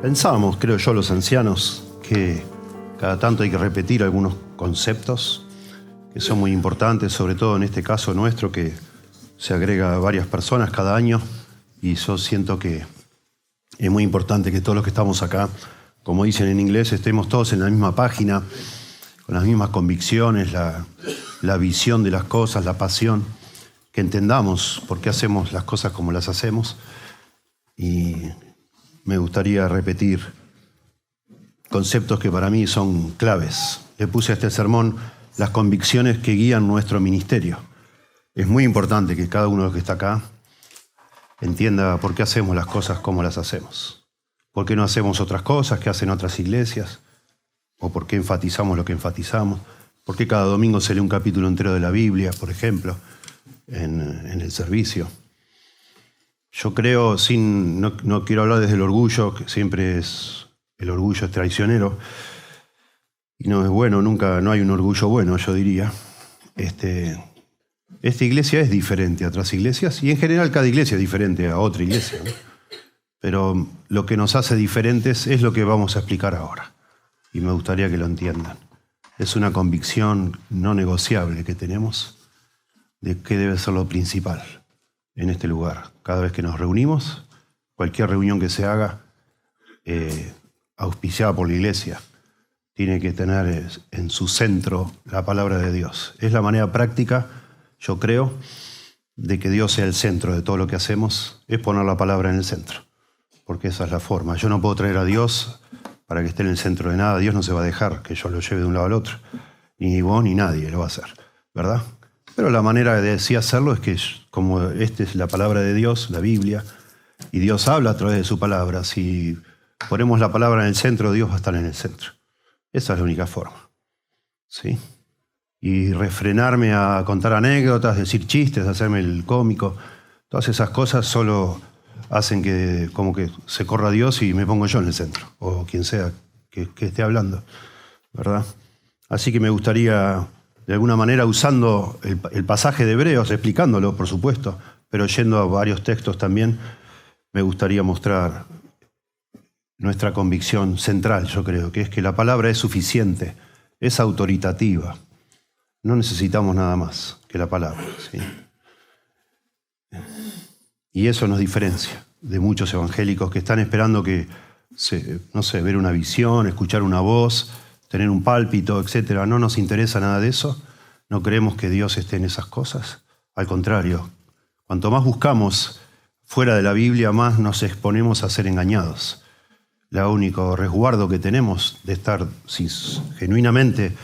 Pensábamos, creo yo, los ancianos, que cada tanto hay que repetir algunos conceptos que son muy importantes, sobre todo en este caso nuestro, que se agrega a varias personas cada año, y yo siento que es muy importante que todos los que estamos acá, como dicen en inglés, estemos todos en la misma página, con las mismas convicciones, la visión de las cosas, la pasión, que entendamos por qué hacemos las cosas como las hacemos. Y me gustaría repetir conceptos que para mí son claves. Le puse a este sermón las convicciones que guían nuestro ministerio. Es muy importante que cada uno de los que está acá entienda por qué hacemos las cosas como las hacemos. ¿Por qué no hacemos otras cosas que hacen otras iglesias? ¿O por qué enfatizamos lo que enfatizamos? ¿Por qué cada domingo se lee un capítulo entero de la Biblia, por ejemplo, en el servicio? Yo creo, no quiero hablar desde el orgullo, que siempre el orgullo es traicionero, y no es bueno, nunca, no hay un orgullo bueno, yo diría. Esta iglesia es diferente a otras iglesias, y en general cada iglesia es diferente a otra iglesia, ¿no? Pero lo que nos hace diferentes es lo que vamos a explicar ahora, y me gustaría que lo entiendan. Es una convicción no negociable que tenemos de qué debe ser lo principal en este lugar. Cada vez que nos reunimos, cualquier reunión que se haga, auspiciada por la iglesia, tiene que tener en su centro la palabra de Dios. Es la manera práctica, yo creo, de que Dios sea el centro de todo lo que hacemos, es poner la palabra en el centro, porque esa es la forma. Yo no puedo traer a Dios para que esté en el centro de nada. Dios no se va a dejar que yo lo lleve de un lado al otro, ni vos ni nadie lo va a hacer, ¿verdad? Pero la manera de sí hacerlo es que, como esta es la palabra de Dios, la Biblia, y Dios habla a través de su palabra, si ponemos la palabra en el centro, Dios va a estar en el centro. Esa es la única forma, ¿sí? Y refrenarme a contar anécdotas, decir chistes, hacerme el cómico, todas esas cosas solo hacen que como que se corra Dios y me pongo yo en el centro, o quien sea que esté hablando, ¿verdad? Así que me gustaría, de alguna manera, usando el pasaje de Hebreos, explicándolo, por supuesto, pero yendo a varios textos también, me gustaría mostrar nuestra convicción central, yo creo, que es que la palabra es suficiente, es autoritativa. No necesitamos nada más que la palabra, ¿sí? Y eso nos diferencia de muchos evangélicos que están esperando que, ver una visión, escuchar una voz, tener un pálpito, etc. No nos interesa nada de eso. No creemos que Dios esté en esas cosas. Al contrario, cuanto más buscamos fuera de la Biblia, más nos exponemos a ser engañados. El único resguardo que tenemos de estar genuinamente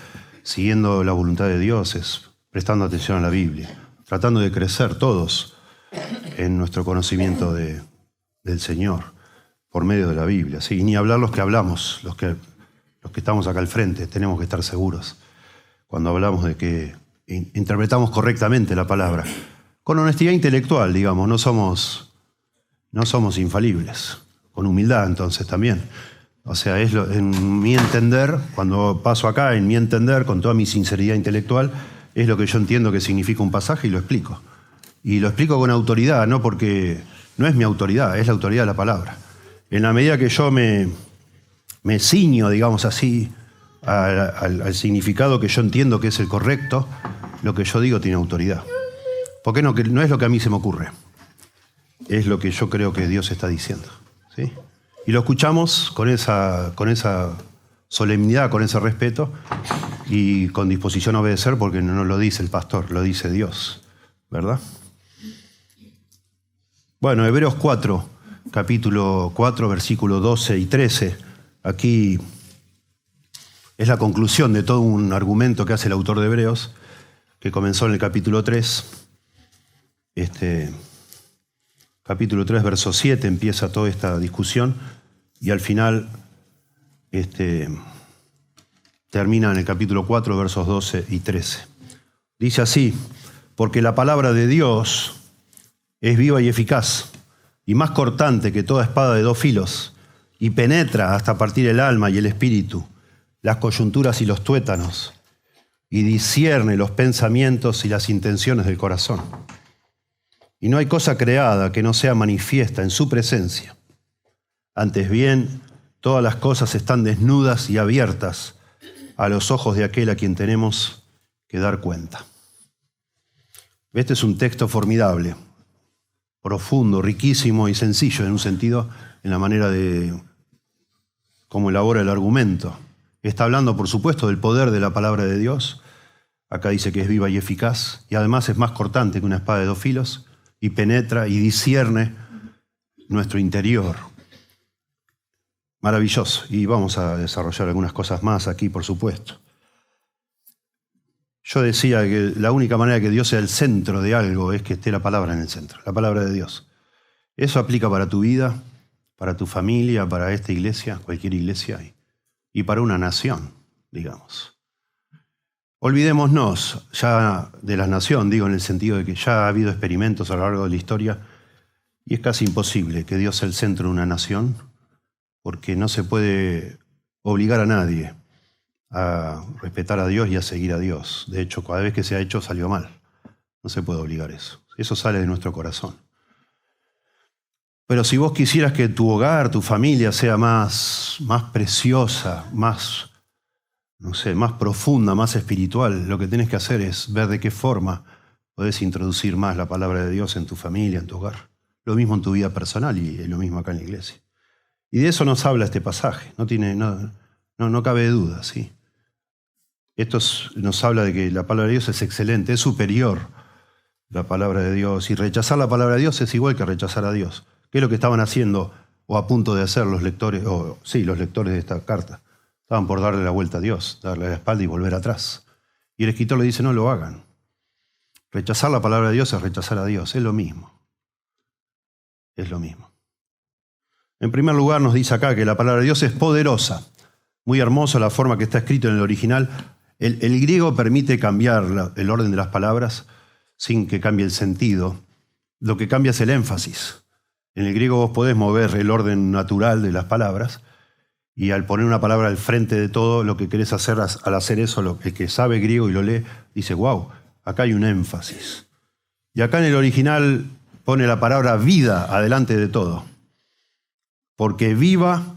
siguiendo la voluntad de Dios es prestando atención a la Biblia, tratando de crecer todos en nuestro conocimiento del Señor por medio de la Biblia. Sí, ni hablar los que hablamos, los que estamos acá al frente, tenemos que estar seguros cuando hablamos de que interpretamos correctamente la palabra. Con honestidad intelectual, digamos, no somos infalibles. Con humildad, entonces, también. O sea, en mi entender, cuando paso acá, en mi entender, con toda mi sinceridad intelectual, es lo que yo entiendo que significa un pasaje y lo explico. Y lo explico con autoridad, no porque no es mi autoridad, es la autoridad de la palabra. En la medida que yo me ciño, digamos así, al significado que yo entiendo que es el correcto, lo que yo digo tiene autoridad. Porque no es lo que a mí se me ocurre, es lo que yo creo que Dios está diciendo, ¿sí? Y lo escuchamos con esa solemnidad, con ese respeto y con disposición a obedecer, porque no lo dice el pastor, lo dice Dios, ¿verdad? Bueno, Hebreos 4, capítulo 4, versículos 12 y 13. Aquí es la conclusión de todo un argumento que hace el autor de Hebreos, que comenzó en el capítulo 3. Capítulo 3, verso 7, empieza toda esta discusión y al final termina en el capítulo 4, versos 12 y 13. Dice así: porque la palabra de Dios es viva y eficaz, y más cortante que toda espada de dos filos, y penetra hasta partir el alma y el espíritu, las coyunturas y los tuétanos, y discierne los pensamientos y las intenciones del corazón. Y no hay cosa creada que no sea manifiesta en su presencia. Antes bien, Todas las cosas están desnudas y abiertas a los ojos de aquel a quien tenemos que dar cuenta. Este es un texto formidable, profundo, riquísimo y sencillo en un sentido, en la manera de cómo elabora el argumento. Está hablando, por supuesto, del poder de la palabra de Dios. Acá dice que es viva y eficaz, y además es más cortante que una espada de 2 filos, y penetra y discierne nuestro interior. Maravilloso. Y vamos a desarrollar algunas cosas más aquí, por supuesto. Yo decía que la única manera que Dios sea el centro de algo es que esté la palabra en el centro, la palabra de Dios. Eso aplica para tu vida, para tu familia, para esta iglesia, cualquier iglesia, y para una nación, digamos. Olvidémonos ya de la nación, digo en el sentido de que ya ha habido experimentos a lo largo de la historia y es casi imposible que Dios sea el centro de una nación porque no se puede obligar a nadie a respetar a Dios y a seguir a Dios. De hecho, cada vez que se ha hecho salió mal. No se puede obligar eso. Eso sale de nuestro corazón. Pero si vos quisieras que tu hogar, tu familia sea más preciosa, más profunda, más espiritual, lo que tenés que hacer es ver de qué forma podés introducir más la palabra de Dios en tu familia, en tu hogar. Lo mismo en tu vida personal y lo mismo acá en la iglesia. Y de eso nos habla este pasaje, no cabe duda, ¿sí? Esto nos habla de que la palabra de Dios es excelente, es superior a la palabra de Dios. Y rechazar la palabra de Dios es igual que rechazar a Dios. ¿Qué es lo que estaban haciendo o a punto de hacer los lectores de esta carta? Estaban por darle la vuelta a Dios, darle la espalda y volver atrás. Y el escritor le dice, no lo hagan. Rechazar la palabra de Dios es rechazar a Dios, es lo mismo. Es lo mismo. En primer lugar nos dice acá que la palabra de Dios es poderosa. Muy hermosa la forma que está escrito en el original. El griego permite cambiar el orden de las palabras sin que cambie el sentido. Lo que cambia es el énfasis. En el griego vos podés mover el orden natural de las palabras y al poner una palabra al frente de todo, lo que querés hacer al hacer eso, el que sabe griego y lo lee, dice, wow, acá hay un énfasis. Y acá en el original pone la palabra vida adelante de todo. Porque viva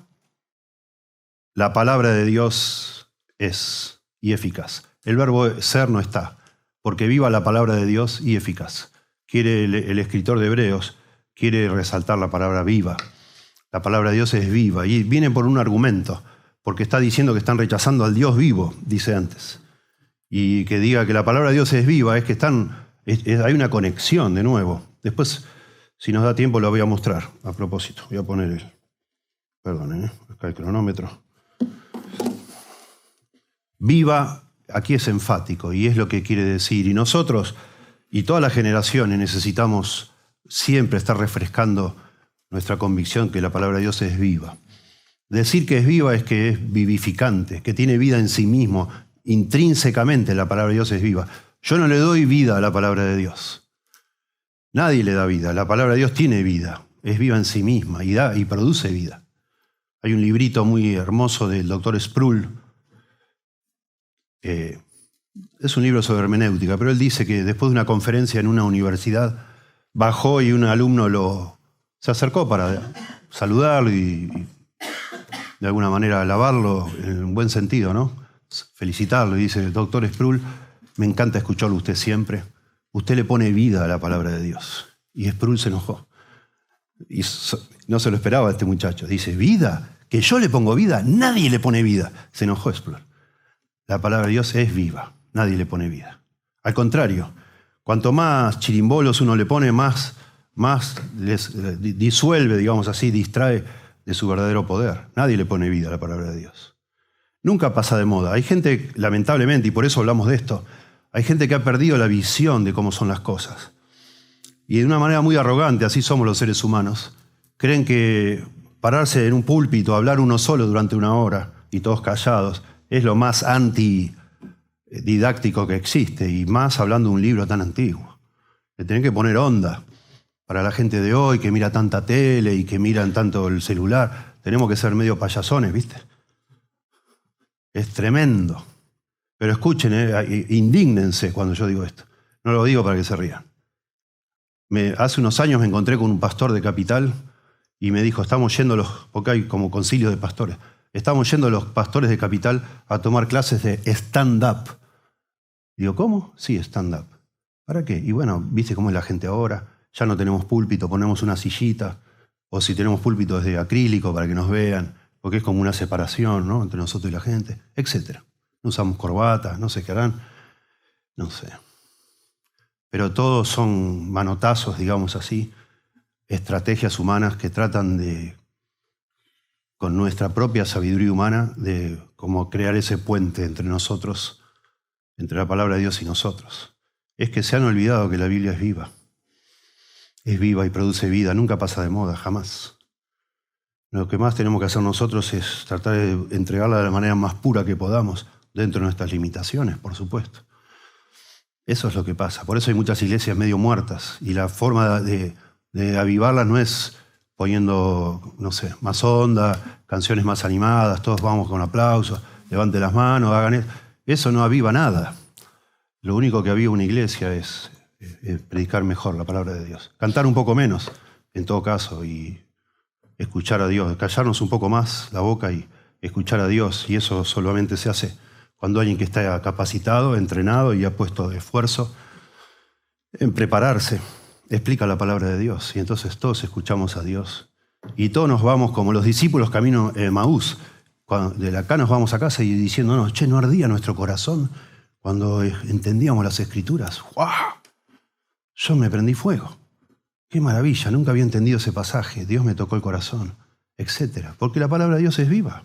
la palabra de Dios es y eficaz. El verbo ser no está, porque viva la palabra de Dios y eficaz. Quiere el escritor de Hebreos, quiere resaltar la palabra viva. La palabra de Dios es viva y viene por un argumento, porque está diciendo que están rechazando al Dios vivo, dice antes. Y que diga que la palabra de Dios es viva, es que hay una conexión de nuevo. Después, si nos da tiempo, lo voy a mostrar. A propósito, voy a poner acá el cronómetro. Viva, aquí es enfático y es lo que quiere decir. Y nosotros y todas las generaciones necesitamos siempre estar refrescando nuestra convicción que la palabra de Dios es viva. Decir que es viva es que es vivificante, que tiene vida en sí mismo. Intrínsecamente la palabra de Dios es viva. Yo no le doy vida a la palabra de Dios. Nadie le da vida. La palabra de Dios tiene vida. Es viva en sí misma y produce vida. Hay un librito muy hermoso del doctor Sproul. Es un libro sobre hermenéutica, pero él dice que después de una conferencia en una universidad, bajó y un alumno se acercó para saludarlo y de alguna manera alabarlo en un buen sentido, ¿no? Felicitarlo. Y dice, doctor Sproul, me encanta escucharlo usted siempre. Usted le pone vida a la palabra de Dios. Y Sproul se enojó. Y no se lo esperaba a este muchacho. Dice, ¿vida? ¿Que yo le pongo vida? Nadie le pone vida. Se enojó Sproul. La palabra de Dios es viva. Nadie le pone vida. Al contrario, cuanto más chirimbolos uno le pone, más les disuelve, digamos así, distrae de su verdadero poder. Nadie le pone vida a la palabra de Dios. Nunca pasa de moda. Hay gente, lamentablemente, y por eso hablamos de esto, hay gente que ha perdido la visión de cómo son las cosas. Y de una manera muy arrogante, así somos los seres humanos, creen que pararse en un púlpito, hablar uno solo durante 1 hora y todos callados, es lo más antididáctico que existe, y más hablando de un libro tan antiguo. Le tienen que poner onda. Para la gente de hoy que mira tanta tele y que miran tanto el celular, tenemos que ser medio payasones, ¿viste? Es tremendo. Pero escuchen, indígnense cuando yo digo esto. No lo digo para que se rían. Hace unos años me encontré con un pastor de Capital y me dijo, estamos yendo porque hay como concilios de pastores, estamos yendo los pastores de Capital a tomar clases de stand-up. Digo, ¿cómo? Sí, stand-up. ¿Para qué? Y bueno, viste cómo es la gente ahora, ya no tenemos púlpito, ponemos una sillita, o si tenemos púlpito es de acrílico para que nos vean, porque es como una separación, ¿no?, entre nosotros y la gente, etc. No usamos corbatas, no sé qué harán, no sé. Pero todos son manotazos, digamos así, estrategias humanas que tratan de, con nuestra propia sabiduría humana, de cómo crear ese puente entre nosotros, entre la palabra de Dios y nosotros. Es que se han olvidado que la Biblia es viva. Es viva y produce vida, nunca pasa de moda, jamás. Lo que más tenemos que hacer nosotros es tratar de entregarla de la manera más pura que podamos, dentro de nuestras limitaciones, por supuesto. Eso es lo que pasa. Por eso hay muchas iglesias medio muertas, y la forma de avivarlas no es poniendo, no sé, más onda, canciones más animadas, todos vamos con aplausos, levanten las manos, hagan eso. Eso no aviva nada. Lo único que aviva una iglesia es predicar mejor la palabra de Dios. Cantar un poco menos, en todo caso, y escuchar a Dios. Callarnos un poco más la boca y escuchar a Dios. Y eso solamente se hace cuando alguien que está capacitado, entrenado y ha puesto esfuerzo en prepararse, explica la palabra de Dios. Y entonces todos escuchamos a Dios. Y todos nos vamos como los discípulos camino Emaús. De acá nos vamos a casa y diciéndonos, che, ¿no ardía nuestro corazón cuando entendíamos las Escrituras? ¡Wow! Yo me prendí fuego. ¡Qué maravilla! Nunca había entendido ese pasaje. Dios me tocó el corazón, etc. Porque la palabra de Dios es viva.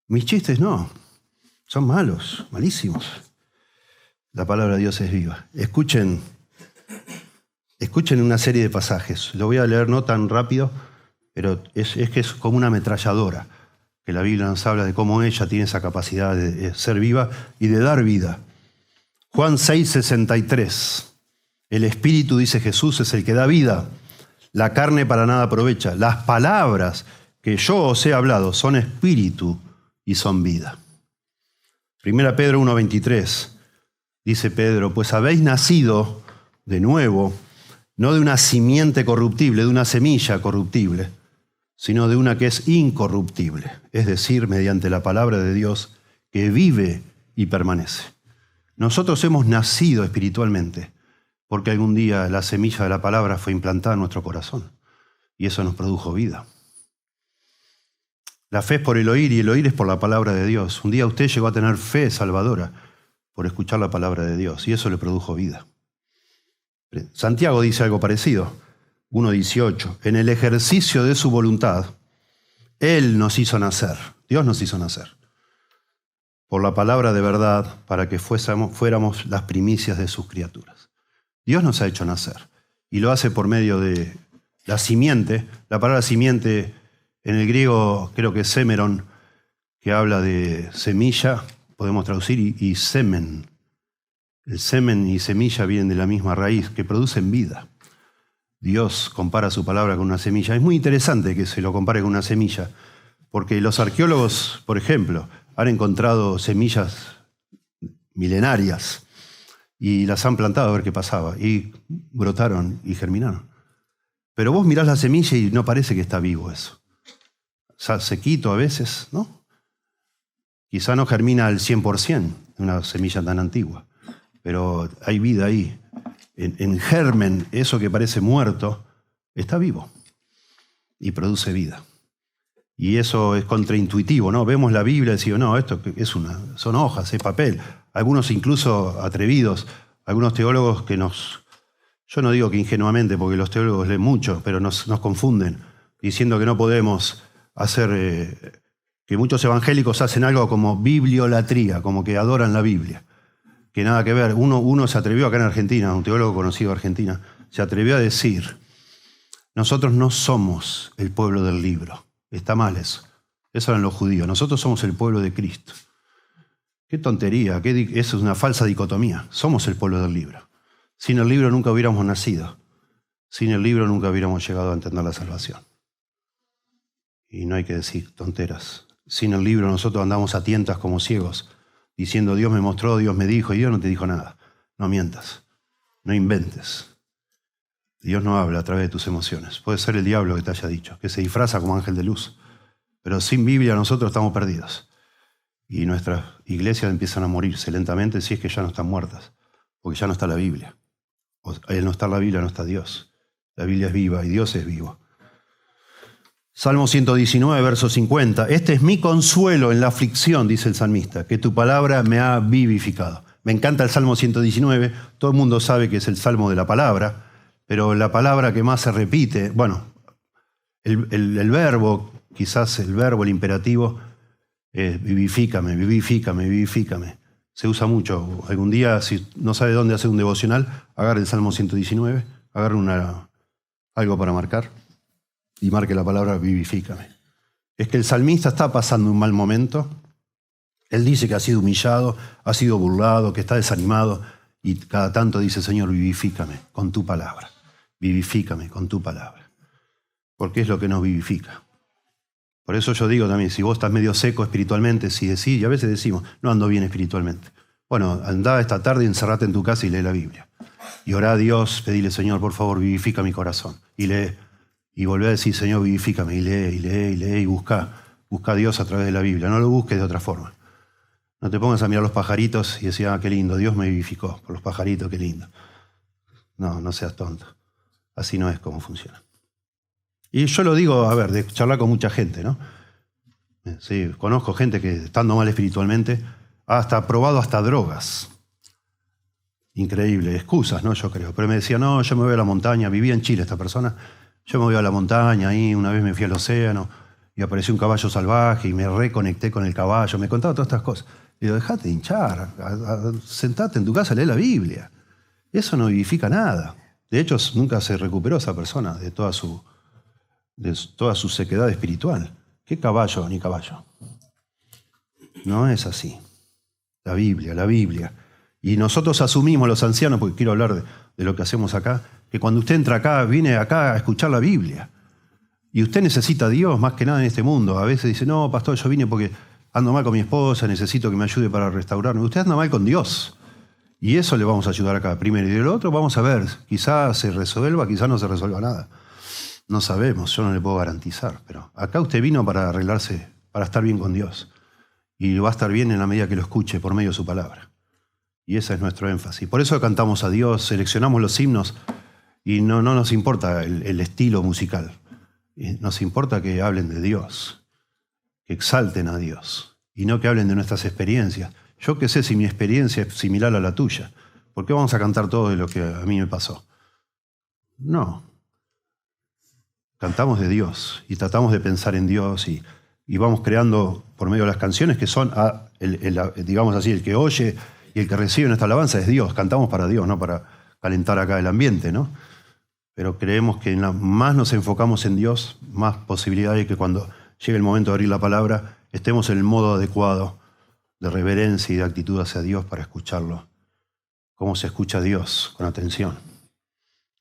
Mis chistes no. Son malos, malísimos. La palabra de Dios es viva. Escuchen una serie de pasajes. Lo voy a leer no tan rápido, pero es que es como una ametralladora, que la Biblia nos habla de cómo ella tiene esa capacidad de ser viva y de dar vida. Juan 6:63. El Espíritu, dice Jesús, es el que da vida. La carne para nada aprovecha. Las palabras que yo os he hablado son espíritu y son vida. 1 Pedro 1:23. Dice Pedro, pues habéis nacido de nuevo, no de una simiente corruptible, de una semilla corruptible, sino de una que es incorruptible, es decir, mediante la palabra de Dios que vive y permanece. Nosotros hemos nacido espiritualmente porque algún día la semilla de la palabra fue implantada en nuestro corazón y eso nos produjo vida. La fe es por el oír y el oír es por la palabra de Dios. Un día usted llegó a tener fe salvadora por escuchar la palabra de Dios y eso le produjo vida. Santiago dice algo parecido, 1:18. En el ejercicio de su voluntad, Él nos hizo nacer, Dios nos hizo nacer, por la palabra de verdad para que fuéramos las primicias de sus criaturas. Dios nos ha hecho nacer y lo hace por medio de la simiente. La palabra simiente en el griego creo que es semeron, que habla de semilla, podemos traducir, y semen. El semen y semilla vienen de la misma raíz, que producen vida. Dios compara su palabra con una semilla. Es muy interesante que se lo compare con una semilla, porque los arqueólogos, por ejemplo, han encontrado semillas milenarias y las han plantado a ver qué pasaba, y brotaron y germinaron. Pero vos mirás la semilla y no parece que está vivo eso. O sea, sequito a veces, ¿no? Quizá no germina al 100% de una semilla tan antigua, pero hay vida ahí. En germen, eso que parece muerto, está vivo y produce vida. Y eso es contraintuitivo, ¿no? Vemos la Biblia y decimos, no, esto son hojas, es papel. Algunos incluso atrevidos, algunos teólogos que yo no digo que ingenuamente, porque los teólogos leen mucho, pero nos confunden, diciendo que no podemos hacer, que muchos evangélicos hacen algo como bibliolatría, como que adoran la Biblia. Que nada que ver. Uno se atrevió acá en Argentina, un teólogo conocido de Argentina, se atrevió a decir, nosotros no somos el pueblo del libro. Está mal eso. Eso eran los judíos. Nosotros somos el pueblo de Cristo. Qué tontería, eso es una falsa dicotomía. Somos el pueblo del libro. Sin el libro nunca hubiéramos nacido. Sin el libro nunca hubiéramos llegado a entender la salvación. Y no hay que decir tonteras. Sin el libro nosotros andamos a tientas como ciegos, diciendo Dios me mostró, Dios me dijo, y Dios no te dijo nada. No mientas, no inventes. Dios no habla a través de tus emociones. Puede ser el diablo que te haya dicho, que se disfraza como ángel de luz. Pero sin Biblia nosotros estamos perdidos. Y nuestras iglesias empiezan a morirse lentamente si es que ya no están muertas, porque ya no está la Biblia. Al no estar la Biblia no está Dios. La Biblia es viva y Dios es vivo. Salmo 119, verso 50. Este es mi consuelo en la aflicción, dice el salmista, que tu palabra me ha vivificado. Me encanta el Salmo 119. Todo el mundo sabe que es el Salmo de la palabra, pero la palabra que más se repite, bueno, el verbo, quizás el verbo, el imperativo, es vivifícame, vivifícame, vivifícame. Se usa mucho. Algún día, si no sabe dónde hacer un devocional, agarre el Salmo 119, agarre algo para marcar y marque la palabra vivifícame. Es que el salmista está pasando un mal momento. Él dice que ha sido humillado, ha sido burlado, que está desanimado y cada tanto dice, Señor, vivifícame con tu palabra. Vivifícame con tu palabra. Porque es lo que nos vivifica. Por eso yo digo también, si vos estás medio seco espiritualmente, si decís, y a veces decimos, no ando bien espiritualmente. Bueno, andá esta tarde, encerrate en tu casa y lee la Biblia. Y orá a Dios, pedile, Señor, por favor, vivifica mi corazón. Y lee. Y volvé a decir, Señor, vivifícame. Y lee, y lee, y lee, y busca a Dios a través de la Biblia. No lo busques de otra forma. No te pongas a mirar los pajaritos y decir, qué lindo, Dios me vivificó por los pajaritos, qué lindo. No seas tonto. Así no es como funciona. Y yo lo digo, de charlar con mucha gente, ¿no? Sí, conozco gente que estando mal espiritualmente ha probado hasta drogas. Increíble, excusas, ¿no? Yo creo. Pero me decía, no, yo me voy a la montaña, vivía en Chile esta persona, yo me voy a la montaña, ahí una vez me fui al océano y apareció un caballo salvaje y me reconecté con el caballo, me contaba todas estas cosas. Y digo, dejate de hinchar, sentate en tu casa, lee la Biblia. Eso no vivifica nada. De hecho, nunca se recuperó esa persona de toda su sequedad espiritual. ¿Qué caballo ni caballo? No es así. La Biblia. Y nosotros asumimos, los ancianos, porque quiero hablar de lo que hacemos acá, que cuando usted entra acá, viene acá a escuchar la Biblia. Y usted necesita a Dios más que nada en este mundo. A veces dice, no, pastor, yo vine porque ando mal con mi esposa, necesito que me ayude para restaurarme. Usted anda mal con Dios. Y eso le vamos a ayudar acá primero. Y de lo otro vamos a ver, quizás se resuelva, quizás no se resuelva nada. No sabemos, yo no le puedo garantizar. Pero acá usted vino para arreglarse, para estar bien con Dios. Y va a estar bien en la medida que lo escuche por medio de su palabra. Y ese es nuestro énfasis. Por eso cantamos a Dios, seleccionamos los himnos y no nos importa el estilo musical. Nos importa que hablen de Dios, que exalten a Dios y no que hablen de nuestras experiencias. Yo qué sé si mi experiencia es similar a la tuya. ¿Por qué vamos a cantar todo de lo que a mí me pasó? No. Cantamos de Dios y tratamos de pensar en Dios y vamos creando por medio de las canciones que son, digamos así, el que oye y el que recibe nuestra alabanza es Dios. Cantamos para Dios, no para calentar acá el ambiente, ¿no? Pero creemos que más nos enfocamos en Dios, más posibilidad hay que cuando llegue el momento de abrir la palabra, estemos en el modo adecuado de reverencia y de actitud hacia Dios para escucharlo. Cómo se escucha a Dios, con atención.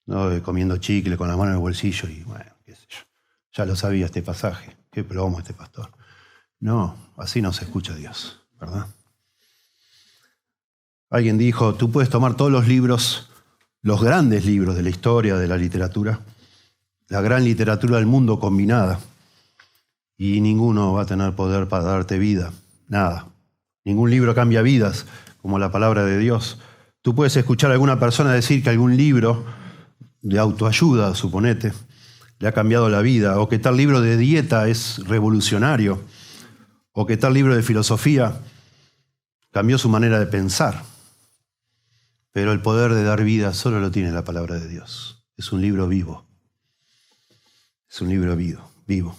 No comiendo chicle con la mano en el bolsillo y bueno, qué sé yo. Ya lo sabía este pasaje. Qué plomo este pastor. No, así no se escucha a Dios, ¿verdad? Alguien dijo, tú puedes tomar todos los libros, los grandes libros de la historia, de la literatura, la gran literatura del mundo combinada, y ninguno va a tener poder para darte vida, nada. Ningún libro cambia vidas, como la palabra de Dios. Tú puedes escuchar a alguna persona decir que algún libro de autoayuda, suponete, le ha cambiado la vida, o que tal libro de dieta es revolucionario, o que tal libro de filosofía cambió su manera de pensar. Pero el poder de dar vida solo lo tiene la palabra de Dios. Es un libro vivo. Es un libro vivo.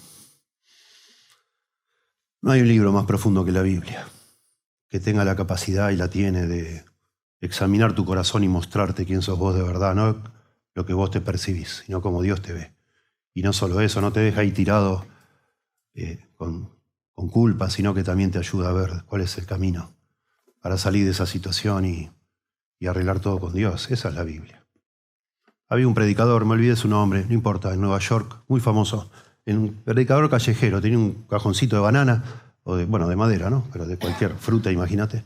No hay un libro más profundo que la Biblia, que tenga la capacidad y la tiene de examinar tu corazón y mostrarte quién sos vos de verdad, no lo que vos te percibís, sino como Dios te ve. Y no solo eso, no te deja ahí tirado con culpa, sino que también te ayuda a ver cuál es el camino para salir de esa situación y arreglar todo con Dios. Esa es la Biblia. Había un predicador, me olvidé su nombre, no importa, en Nueva York, muy famoso, un predicador callejero, tenía un cajoncito de banana, o de madera, ¿no? Pero de cualquier fruta, imagínate.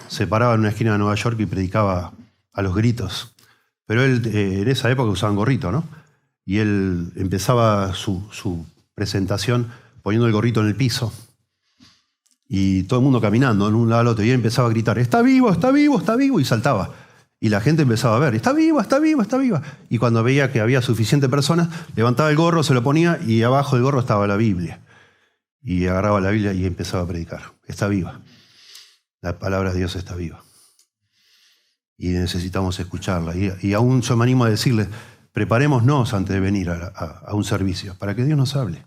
Se paraba en una esquina de Nueva York y predicaba a los gritos. Pero él en esa época usaban gorrito, ¿no? Y él empezaba su presentación poniendo el gorrito en el piso. Y todo el mundo caminando de un lado al otro. Y él empezaba a gritar, está vivo, está vivo, está vivo. Y saltaba. Y la gente empezaba a ver, está viva, está viva, está viva. Y cuando veía que había suficiente personas, levantaba el gorro, se lo ponía y abajo del gorro estaba la Biblia. Y agarraba la Biblia y empezaba a predicar. Está viva. La palabra de Dios está viva. Y necesitamos escucharla. Y aún yo me animo a decirles, preparémonos antes de venir a un servicio, para que Dios nos hable.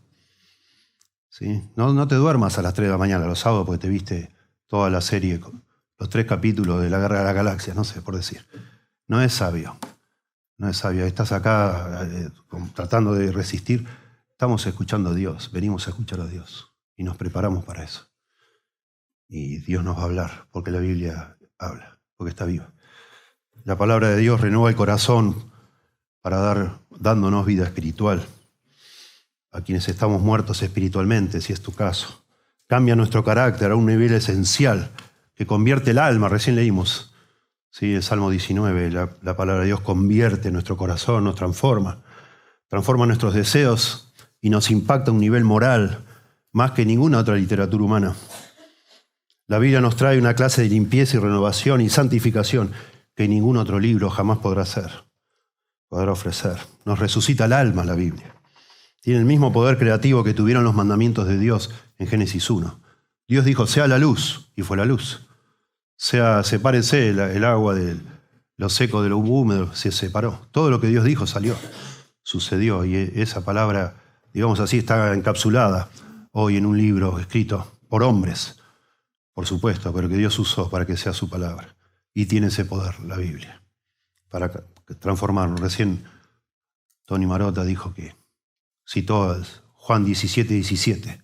¿Sí? No te duermas a las 3 de la mañana los sábados porque te viste toda la serie, los 3 capítulos de la Guerra de la Galaxia, no sé, por decir. No es sabio. No es sabio. Estás acá tratando de resistir. Estamos escuchando a Dios. Venimos a escuchar a Dios. Y nos preparamos para eso. Y Dios nos va a hablar, porque la Biblia habla, porque está viva. La palabra de Dios renueva el corazón para dándonos vida espiritual a quienes estamos muertos espiritualmente, si es tu caso. Cambia nuestro carácter a un nivel esencial que convierte el alma. Recién leímos, ¿sí? El Salmo 19, la palabra de Dios convierte nuestro corazón, nos transforma nuestros deseos y nos impacta a un nivel moral más que ninguna otra literatura humana. La Biblia nos trae una clase de limpieza y renovación y santificación que ningún otro libro jamás podrá ofrecer. Nos resucita el alma la Biblia. Tiene el mismo poder creativo que tuvieron los mandamientos de Dios en Génesis 1. Dios dijo, sea la luz, y fue la luz. Sepárese el agua de lo seco de lo húmedo, se separó. Todo lo que Dios dijo salió, sucedió. Y esa palabra, digamos así, está encapsulada hoy en un libro escrito por hombres, por supuesto, pero que Dios usó para que sea su palabra. Y tiene ese poder, la Biblia, para transformarnos. Recién Tony Marota dijo que citó Juan 17:17.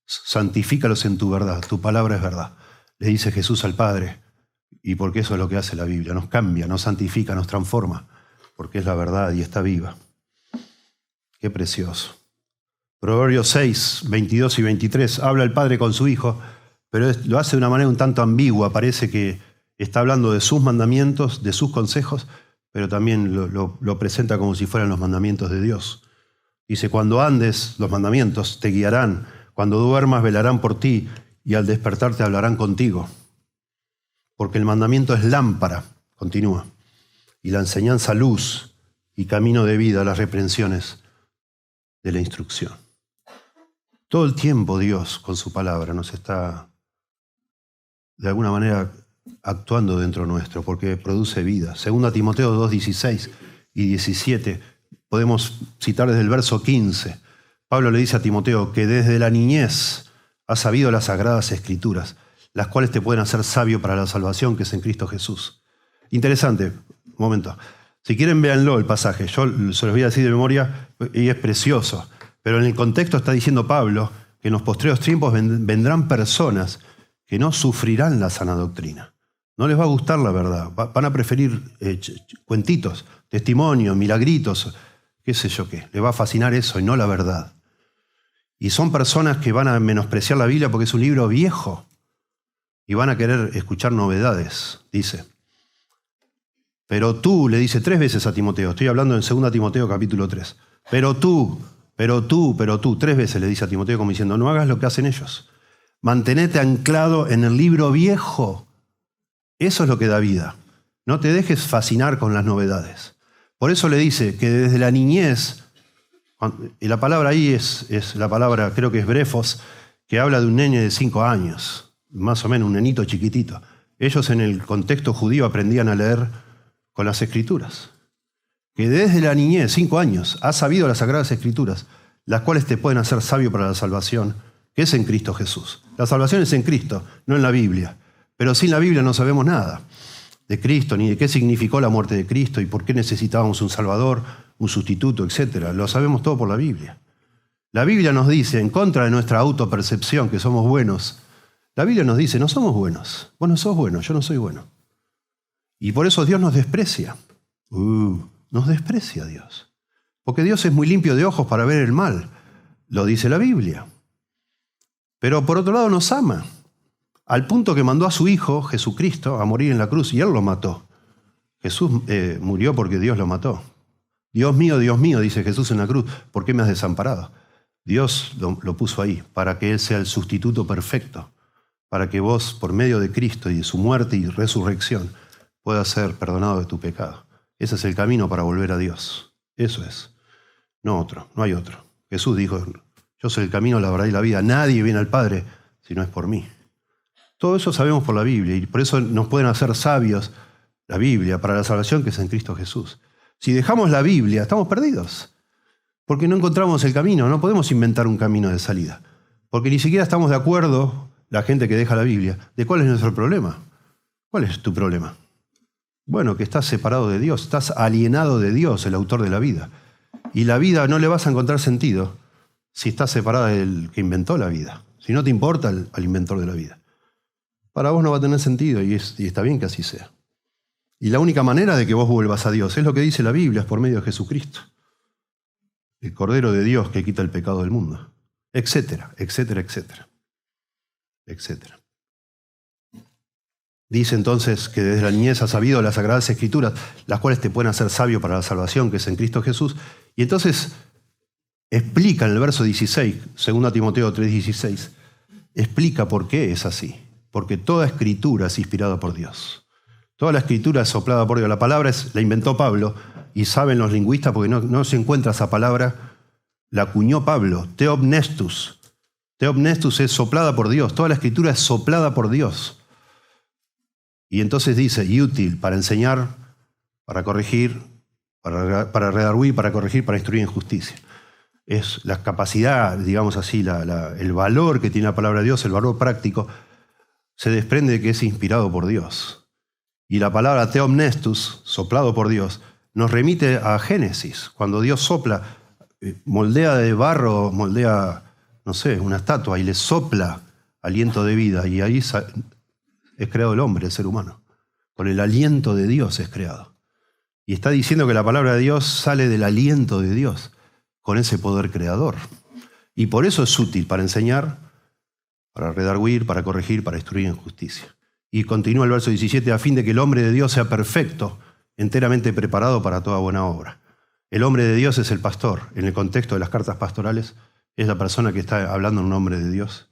Santifícalos en tu verdad, tu palabra es verdad. Le dice Jesús al Padre, y porque eso es lo que hace la Biblia. Nos cambia, nos santifica, nos transforma, porque es la verdad y está viva. Qué precioso. Proverbios 6, 22 y 23. Habla el Padre con su Hijo, pero lo hace de una manera un tanto ambigua. Parece que está hablando de sus mandamientos, de sus consejos, pero también lo presenta como si fueran los mandamientos de Dios. Dice, cuando andes, los mandamientos te guiarán. Cuando duermas, velarán por ti, y al despertar te hablarán contigo. Porque el mandamiento es lámpara, continúa, y la enseñanza luz, y camino de vida, las reprensiones de la instrucción. Todo el tiempo Dios, con su palabra, nos está, de alguna manera, actuando dentro nuestro, porque produce vida. 2 Timoteo 2:16 y 17, podemos citar desde el verso 15. Pablo le dice a Timoteo que desde la niñez has sabido las sagradas escrituras, las cuales te pueden hacer sabio para la salvación que es en Cristo Jesús. Interesante, un momento. Si quieren, véanlo el pasaje. Yo se los voy a decir de memoria y es precioso. Pero en el contexto está diciendo Pablo que en los postreros tiempos vendrán personas que no sufrirán la sana doctrina. No les va a gustar la verdad. Van a preferir cuentitos, testimonios, milagritos, qué sé yo qué. Les va a fascinar eso y no la verdad. Y son personas que van a menospreciar la Biblia porque es un libro viejo y van a querer escuchar novedades, dice. Pero tú, le dice 3 veces a Timoteo, estoy hablando en 2 Timoteo capítulo 3. Pero tú, 3 veces le dice a Timoteo como diciendo, no hagas lo que hacen ellos. Mantenete anclado en el libro viejo. Eso es lo que da vida. No te dejes fascinar con las novedades. Por eso le dice que desde la niñez, y la palabra ahí es la palabra, creo que es brefos, que habla de un nene de 5 años, más o menos un nenito chiquitito. Ellos en el contexto judío aprendían a leer con las escrituras. Que desde la niñez, 5 años, has sabido las sagradas escrituras, las cuales te pueden hacer sabio para la salvación, que es en Cristo Jesús. La salvación es en Cristo, no en la Biblia. Pero sin la Biblia no sabemos nada de Cristo, ni de qué significó la muerte de Cristo y por qué necesitábamos un Salvador, un sustituto, etc. Lo sabemos todo por la Biblia. La Biblia nos dice, en contra de nuestra autopercepción, que somos buenos, la Biblia nos dice, no somos buenos. Vos no sos bueno, yo no soy bueno. Y por eso Dios nos desprecia. Nos desprecia Dios. Porque Dios es muy limpio de ojos para ver el mal. Lo dice la Biblia. Pero por otro lado nos ama. Al punto que mandó a su Hijo, Jesucristo, a morir en la cruz y Él lo mató. Jesús murió porque Dios lo mató. Dios mío, dice Jesús en la cruz, ¿por qué me has desamparado? Dios lo puso ahí para que Él sea el sustituto perfecto, para que vos, por medio de Cristo y de su muerte y resurrección, puedas ser perdonado de tu pecado. Ese es el camino para volver a Dios. Eso es. No otro, no hay otro. Jesús dijo, yo soy el camino, la verdad y la vida. Nadie viene al Padre si no es por mí. Todo eso sabemos por la Biblia y por eso nos pueden hacer sabios la Biblia para la salvación que es en Cristo Jesús. Si dejamos la Biblia, estamos perdidos, porque no encontramos el camino, no podemos inventar un camino de salida, porque ni siquiera estamos de acuerdo, la gente que deja la Biblia, de cuál es nuestro problema. ¿Cuál es tu problema? Bueno, que estás separado de Dios, estás alienado de Dios, el autor de la vida. Y la vida no le vas a encontrar sentido si estás separada del que inventó la vida, si no te importa al inventor de la vida. Para vos no va a tener sentido y está bien que así sea. Y la única manera de que vos vuelvas a Dios es lo que dice la Biblia, es por medio de Jesucristo, el Cordero de Dios que quita el pecado del mundo, etcétera, etcétera, etcétera, etcétera. Dice entonces que desde la niñez has sabido las Sagradas Escrituras, las cuales te pueden hacer sabio para la salvación que es en Cristo Jesús. Y entonces explica en el verso 16, 2 Timoteo 3:16, explica por qué es así. Porque toda Escritura es inspirada por Dios. Toda la Escritura es soplada por Dios. La palabra la inventó Pablo, y saben los lingüistas, porque no se encuentra esa palabra, la acuñó Pablo, theopnestus. Theopnestus es soplada por Dios. Toda la Escritura es soplada por Dios. Y entonces dice, y útil para enseñar, para corregir, para redarguir, para corregir, para instruir en justicia. Es la capacidad, digamos así, el valor que tiene la palabra de Dios, el valor práctico, se desprende de que es inspirado por Dios. Y la palabra theopnestus, soplado por Dios, nos remite a Génesis. Cuando Dios sopla, moldea de barro, moldea, no sé, una estatua y le sopla aliento de vida. Y ahí es creado el hombre, el ser humano. Con el aliento de Dios es creado. Y está diciendo que la palabra de Dios sale del aliento de Dios, con ese poder creador. Y por eso es útil para enseñar, para redarguir, para corregir, para instruir en justicia. Y continúa el verso 17, a fin de que el hombre de Dios sea perfecto, enteramente preparado para toda buena obra. El hombre de Dios es el pastor. En el contexto de las cartas pastorales, es la persona que está hablando en nombre de Dios.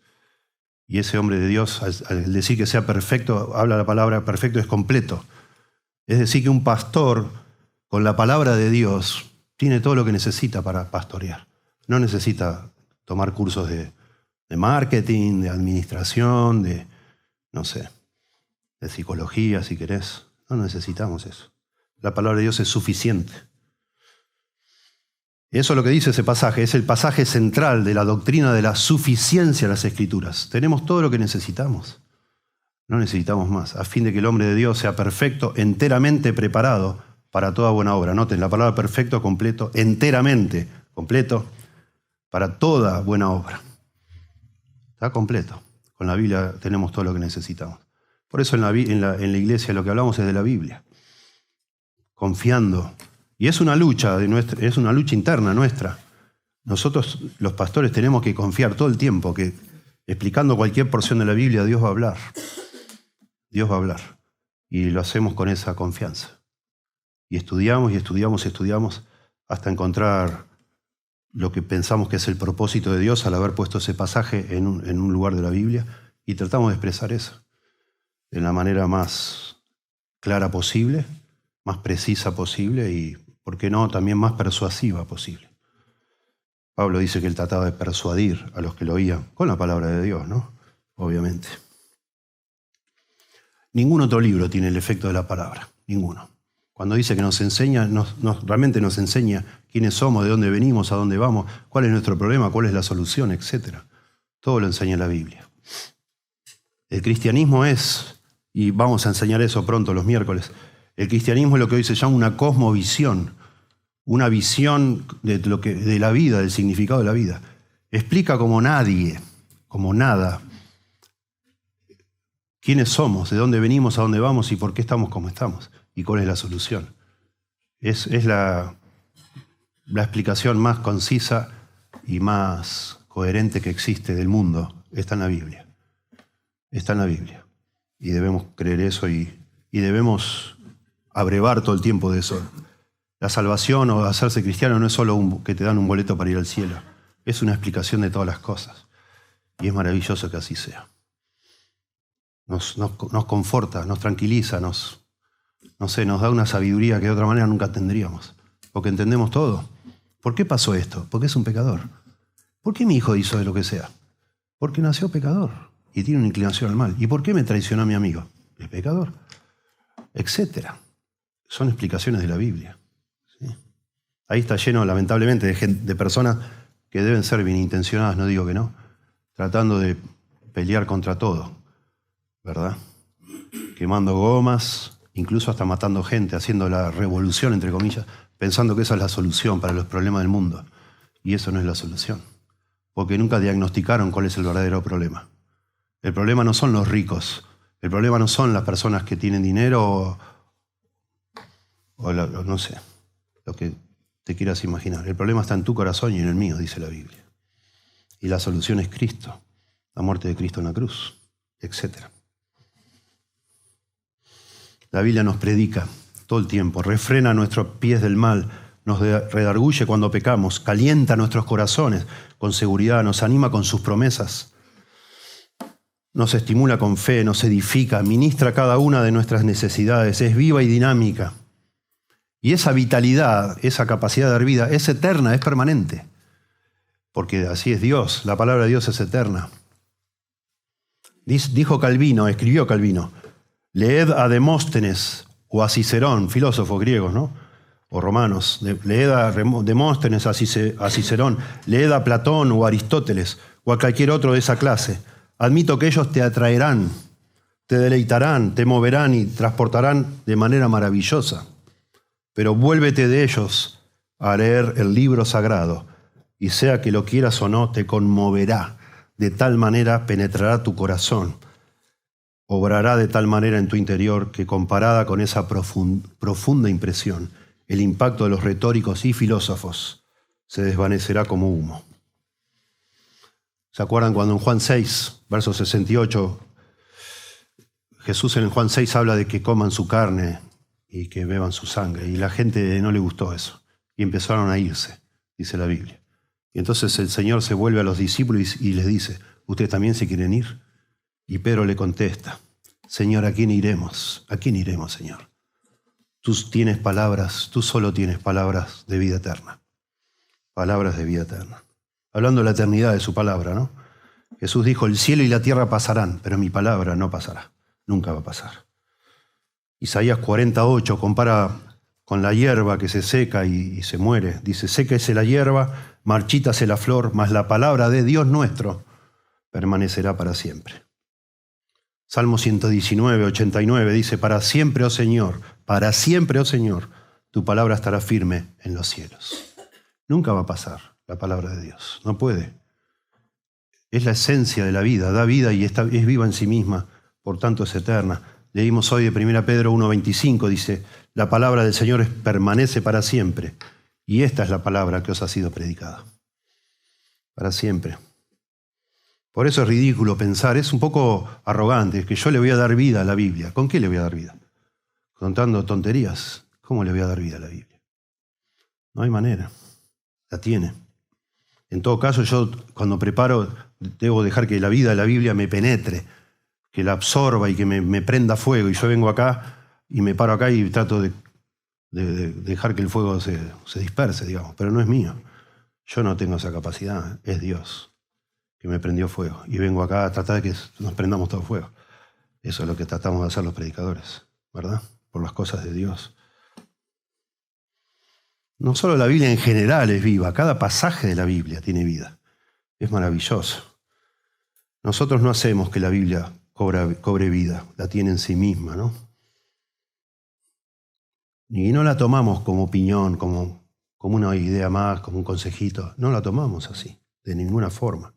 Y ese hombre de Dios, al decir que sea perfecto, habla la palabra perfecto, es completo. Es decir, que un pastor, con la palabra de Dios, tiene todo lo que necesita para pastorear. No necesita tomar cursos de marketing, de administración, no sé, de psicología, si querés. No necesitamos eso. La palabra de Dios es suficiente. Eso es lo que dice ese pasaje. Es el pasaje central de la doctrina de la suficiencia de las Escrituras. Tenemos todo lo que necesitamos. No necesitamos más. A fin de que el hombre de Dios sea perfecto, enteramente preparado para toda buena obra. Noten la palabra perfecto, completo, enteramente, completo, para toda buena obra. Está completo. Con la Biblia tenemos todo lo que necesitamos. Por eso en la iglesia lo que hablamos es de la Biblia. Confiando. Y es una lucha interna nuestra. Nosotros, los pastores, tenemos que confiar todo el tiempo que explicando cualquier porción de la Biblia, Dios va a hablar. Dios va a hablar. Y lo hacemos con esa confianza. Y estudiamos y estudiamos y estudiamos hasta encontrar lo que pensamos que es el propósito de Dios al haber puesto ese pasaje en un lugar de la Biblia, y tratamos de expresar eso de la manera más clara posible, más precisa posible y, ¿por qué no?, también más persuasiva posible. Pablo dice que él trataba de persuadir a los que lo oían con la palabra de Dios, ¿no? Obviamente. Ningún otro libro tiene el efecto de la palabra, ninguno. Cuando dice que nos enseña, realmente nos enseña quiénes somos, de dónde venimos, a dónde vamos, cuál es nuestro problema, cuál es la solución, etc. Todo lo enseña la Biblia. El cristianismo es, y vamos a enseñar eso pronto los miércoles, el cristianismo es lo que hoy se llama una cosmovisión, una visión de la vida, del significado de la vida. Explica como nadie, como nada, quiénes somos, de dónde venimos, a dónde vamos y por qué estamos como estamos y cuál es la solución. Es la explicación más concisa y más coherente que existe del mundo. Está en la Biblia. Está en la Biblia. Y debemos creer eso y debemos abrevar todo el tiempo de eso. La salvación o hacerse cristiano no es solo que te dan un boleto para ir al cielo. Es una explicación de todas las cosas. Y es maravilloso que así sea. Nos conforta, nos tranquiliza, nos da una sabiduría que de otra manera nunca tendríamos. Porque entendemos todo. ¿Por qué pasó esto? Porque es un pecador. ¿Por qué mi hijo hizo de lo que sea? Porque nació pecador y tiene una inclinación al mal. ¿Y por qué me traicionó mi amigo? Es pecador. Etcétera. Son explicaciones de la Biblia. ¿Sí? Ahí está lleno, lamentablemente, de personas que deben ser bien intencionadas, no digo que no, tratando de pelear contra todo, ¿verdad? Quemando gomas, incluso hasta matando gente, haciendo la revolución, entre comillas, pensando que esa es la solución para los problemas del mundo. Y eso no es la solución, porque nunca diagnosticaron cuál es el verdadero problema. El problema no son los ricos, el problema no son las personas que tienen dinero o no sé, lo que te quieras imaginar. El problema está en tu corazón y en el mío, dice la Biblia. Y la solución es Cristo, la muerte de Cristo en la cruz, etc. La Biblia nos predica todo el tiempo, refrena nuestros pies del mal, nos redarguye cuando pecamos, calienta nuestros corazones con seguridad, nos anima con sus promesas, nos estimula con fe, nos edifica, ministra cada una de nuestras necesidades, es viva y dinámica. Y esa vitalidad, esa capacidad de dar vida, es eterna, es permanente. Porque así es Dios, la palabra de Dios es eterna. Dijo Calvino, escribió Calvino, leed a Demóstenes o a Cicerón, filósofos griegos, ¿no? O romanos, leed a Demóstenes, a Cicerón, leed a Platón o a Aristóteles o a cualquier otro de esa clase. Admito que ellos te atraerán, te deleitarán, te moverán y transportarán de manera maravillosa. Pero vuélvete de ellos a leer el libro sagrado, y sea que lo quieras o no, te conmoverá, de tal manera penetrará tu corazón, obrará de tal manera en tu interior que comparada con esa profunda impresión, el impacto de los retóricos y filósofos se desvanecerá como humo. ¿Se acuerdan cuando en Juan 6, verso 68, Jesús en Juan 6 habla de que coman su carne y que beban su sangre? Y la gente no le gustó eso. Y empezaron a irse, dice la Biblia. Y entonces el Señor se vuelve a los discípulos y les dice, ¿ustedes también se quieren ir? Y Pedro le contesta, Señor, ¿a quién iremos? ¿A quién iremos, Señor? Tú tienes palabras, tú solo tienes palabras de vida eterna. Palabras de vida eterna. Hablando de la eternidad de su palabra, ¿no? Jesús dijo, el cielo y la tierra pasarán, pero mi palabra no pasará. Nunca va a pasar. Isaías 48 compara con la hierba que se seca y se muere. Dice, séquese la hierba, marchítase la flor, mas la palabra de Dios nuestro permanecerá para siempre. Salmo 119, 89 dice, para siempre, oh Señor, tu palabra estará firme en los cielos. Nunca va a pasar la palabra de Dios, no puede. Es la esencia de la vida, da vida y es viva en sí misma, por tanto es eterna. Leímos hoy de 1 Pedro 1:25, dice, la palabra del Señor permanece para siempre, y esta es la palabra que os ha sido predicada. Para siempre. Por eso es ridículo pensar, es un poco arrogante, que yo le voy a dar vida a la Biblia. ¿Con qué le voy a dar vida? ¿Contando tonterías? ¿Cómo le voy a dar vida a la Biblia? No hay manera. La tiene. En todo caso, yo cuando preparo, debo dejar que la vida de la Biblia me penetre, que la absorba y que me prenda fuego. Y yo vengo acá y me paro acá y trato de dejar que el fuego se disperse, digamos. Pero no es mío. Yo no tengo esa capacidad. Es Dios que me prendió fuego. Y vengo acá a tratar de que nos prendamos todo fuego. Eso es lo que tratamos de hacer los predicadores, ¿verdad? Por las cosas de Dios. No solo la Biblia en general es viva, cada pasaje de la Biblia tiene vida. Es maravilloso. Nosotros no hacemos que la Biblia cobre vida, la tiene en sí misma, ¿no? Y no la tomamos como opinión, como una idea más, como un consejito. No la tomamos así, de ninguna forma.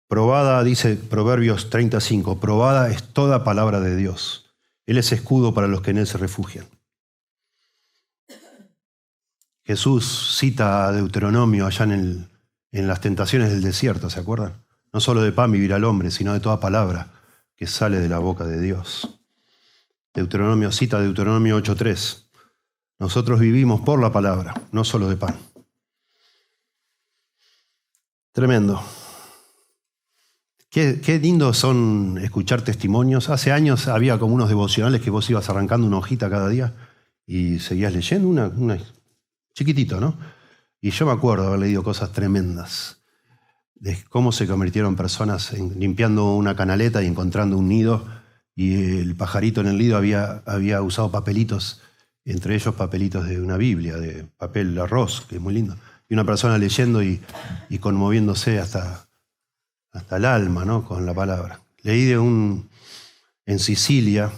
Probada, dice Proverbios 35, probada es toda palabra de Dios. Él es escudo para los que en él se refugian. Jesús cita a Deuteronomio allá en las tentaciones del desierto, ¿se acuerdan? No solo de pan vivirá el hombre, sino de toda palabra que sale de la boca de Dios. Cita Deuteronomio 8:3. Nosotros vivimos por la palabra, no solo de pan. Tremendo. Qué lindo son escuchar testimonios. Hace años había como unos devocionales que vos ibas arrancando una hojita cada día y seguías leyendo, una chiquitito, ¿no? Y yo me acuerdo de haber leído cosas tremendas, de cómo se convirtieron personas limpiando una canaleta y encontrando un nido, y el pajarito en el nido había usado papelitos, entre ellos papelitos de una Biblia, de papel arroz, que es muy lindo. Y una persona leyendo y conmoviéndose hasta el alma, ¿no? Con la palabra. Leí en Sicilia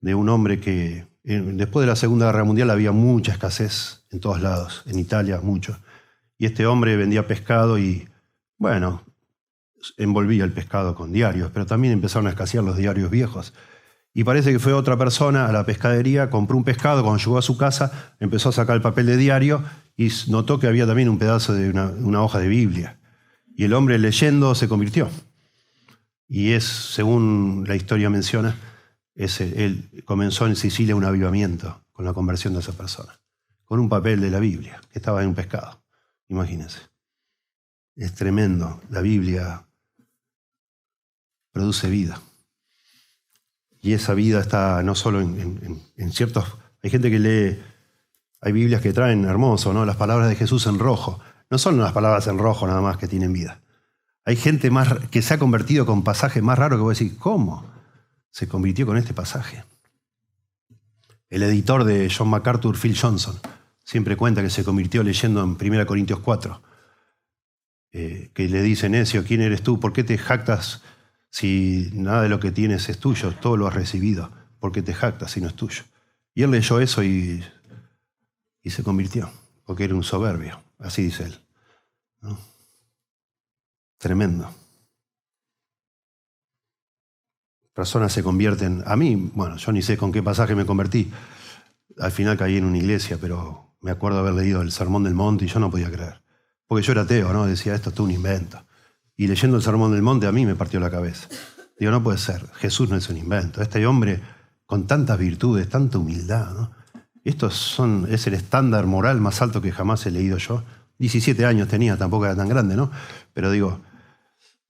de un hombre que después de la Segunda Guerra Mundial había mucha escasez en todos lados, en Italia mucho. Y este hombre vendía pescado y, bueno, envolvía el pescado con diarios, pero también empezaron a escasear los diarios viejos. Y parece que fue otra persona a la pescadería, compró un pescado, cuando llegó a su casa empezó a sacar el papel de diario y notó que había también un pedazo de una hoja de Biblia. Y el hombre leyendo se convirtió. Y según la historia menciona, él comenzó en Sicilia un avivamiento con la conversión de esa persona, con un papel de la Biblia que estaba en un pescado. Imagínense. Es tremendo. La Biblia produce vida. Y esa vida está no solo en ciertos... Hay gente que lee... Hay Biblias que traen hermoso, ¿no? Las palabras de Jesús en rojo. No son las palabras en rojo nada más que tienen vida. Hay gente que se ha convertido con pasajes más raros que voy a decir, ¿cómo se convirtió con este pasaje? El editor de John MacArthur, Phil Johnson, siempre cuenta que se convirtió leyendo en 1 Corintios 4, que le dice, necio, ¿quién eres tú? ¿Por qué te jactas si nada de lo que tienes es tuyo? Todo lo has recibido. ¿Por qué te jactas si no es tuyo? Y él leyó eso y se convirtió, porque era un soberbio. Así dice él, ¿no? Tremendo. Personas se convierten... A mí, bueno, yo ni sé con qué pasaje me convertí. Al final caí en una iglesia, pero me acuerdo haber leído el Sermón del Monte y yo no podía creer. Porque yo era ateo, ¿no? Decía, esto es todo un invento. Y leyendo el Sermón del Monte a mí me partió la cabeza. Digo, no puede ser. Jesús no es un invento. Este hombre con tantas virtudes, tanta humildad, ¿no? Es el estándar moral más alto que jamás he leído yo. 17 años tenía, tampoco era tan grande, ¿no? Pero digo,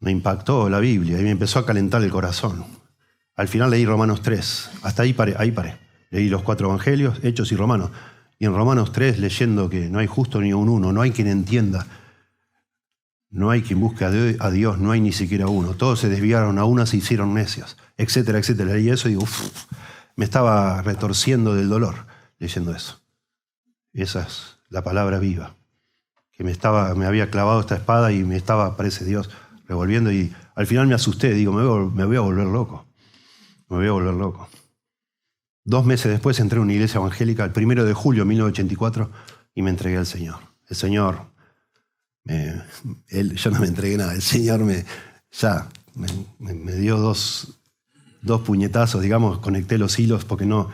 me impactó la Biblia y me empezó a calentar el corazón. Al final leí Romanos 3. Hasta ahí paré. Leí los 4 evangelios, Hechos y Romanos. Y en Romanos 3, leyendo que no hay justo ni un uno, no hay quien entienda, no hay quien busque a Dios, no hay ni siquiera uno. Todos se desviaron, a una se hicieron necios, etcétera, etcétera. Leí eso y digo, me estaba retorciendo del dolor leyendo eso. Esa es la palabra viva. Que me había clavado esta espada y me estaba, parece Dios, revolviendo. Y al final me asusté, digo, me voy a volver loco. Me voy a volver loco. 2 meses después entré a una iglesia evangélica, el 1 de julio de 1984, y me entregué al Señor. El Señor, yo no me entregué nada, el Señor me dio dos puñetazos, digamos, conecté los hilos porque no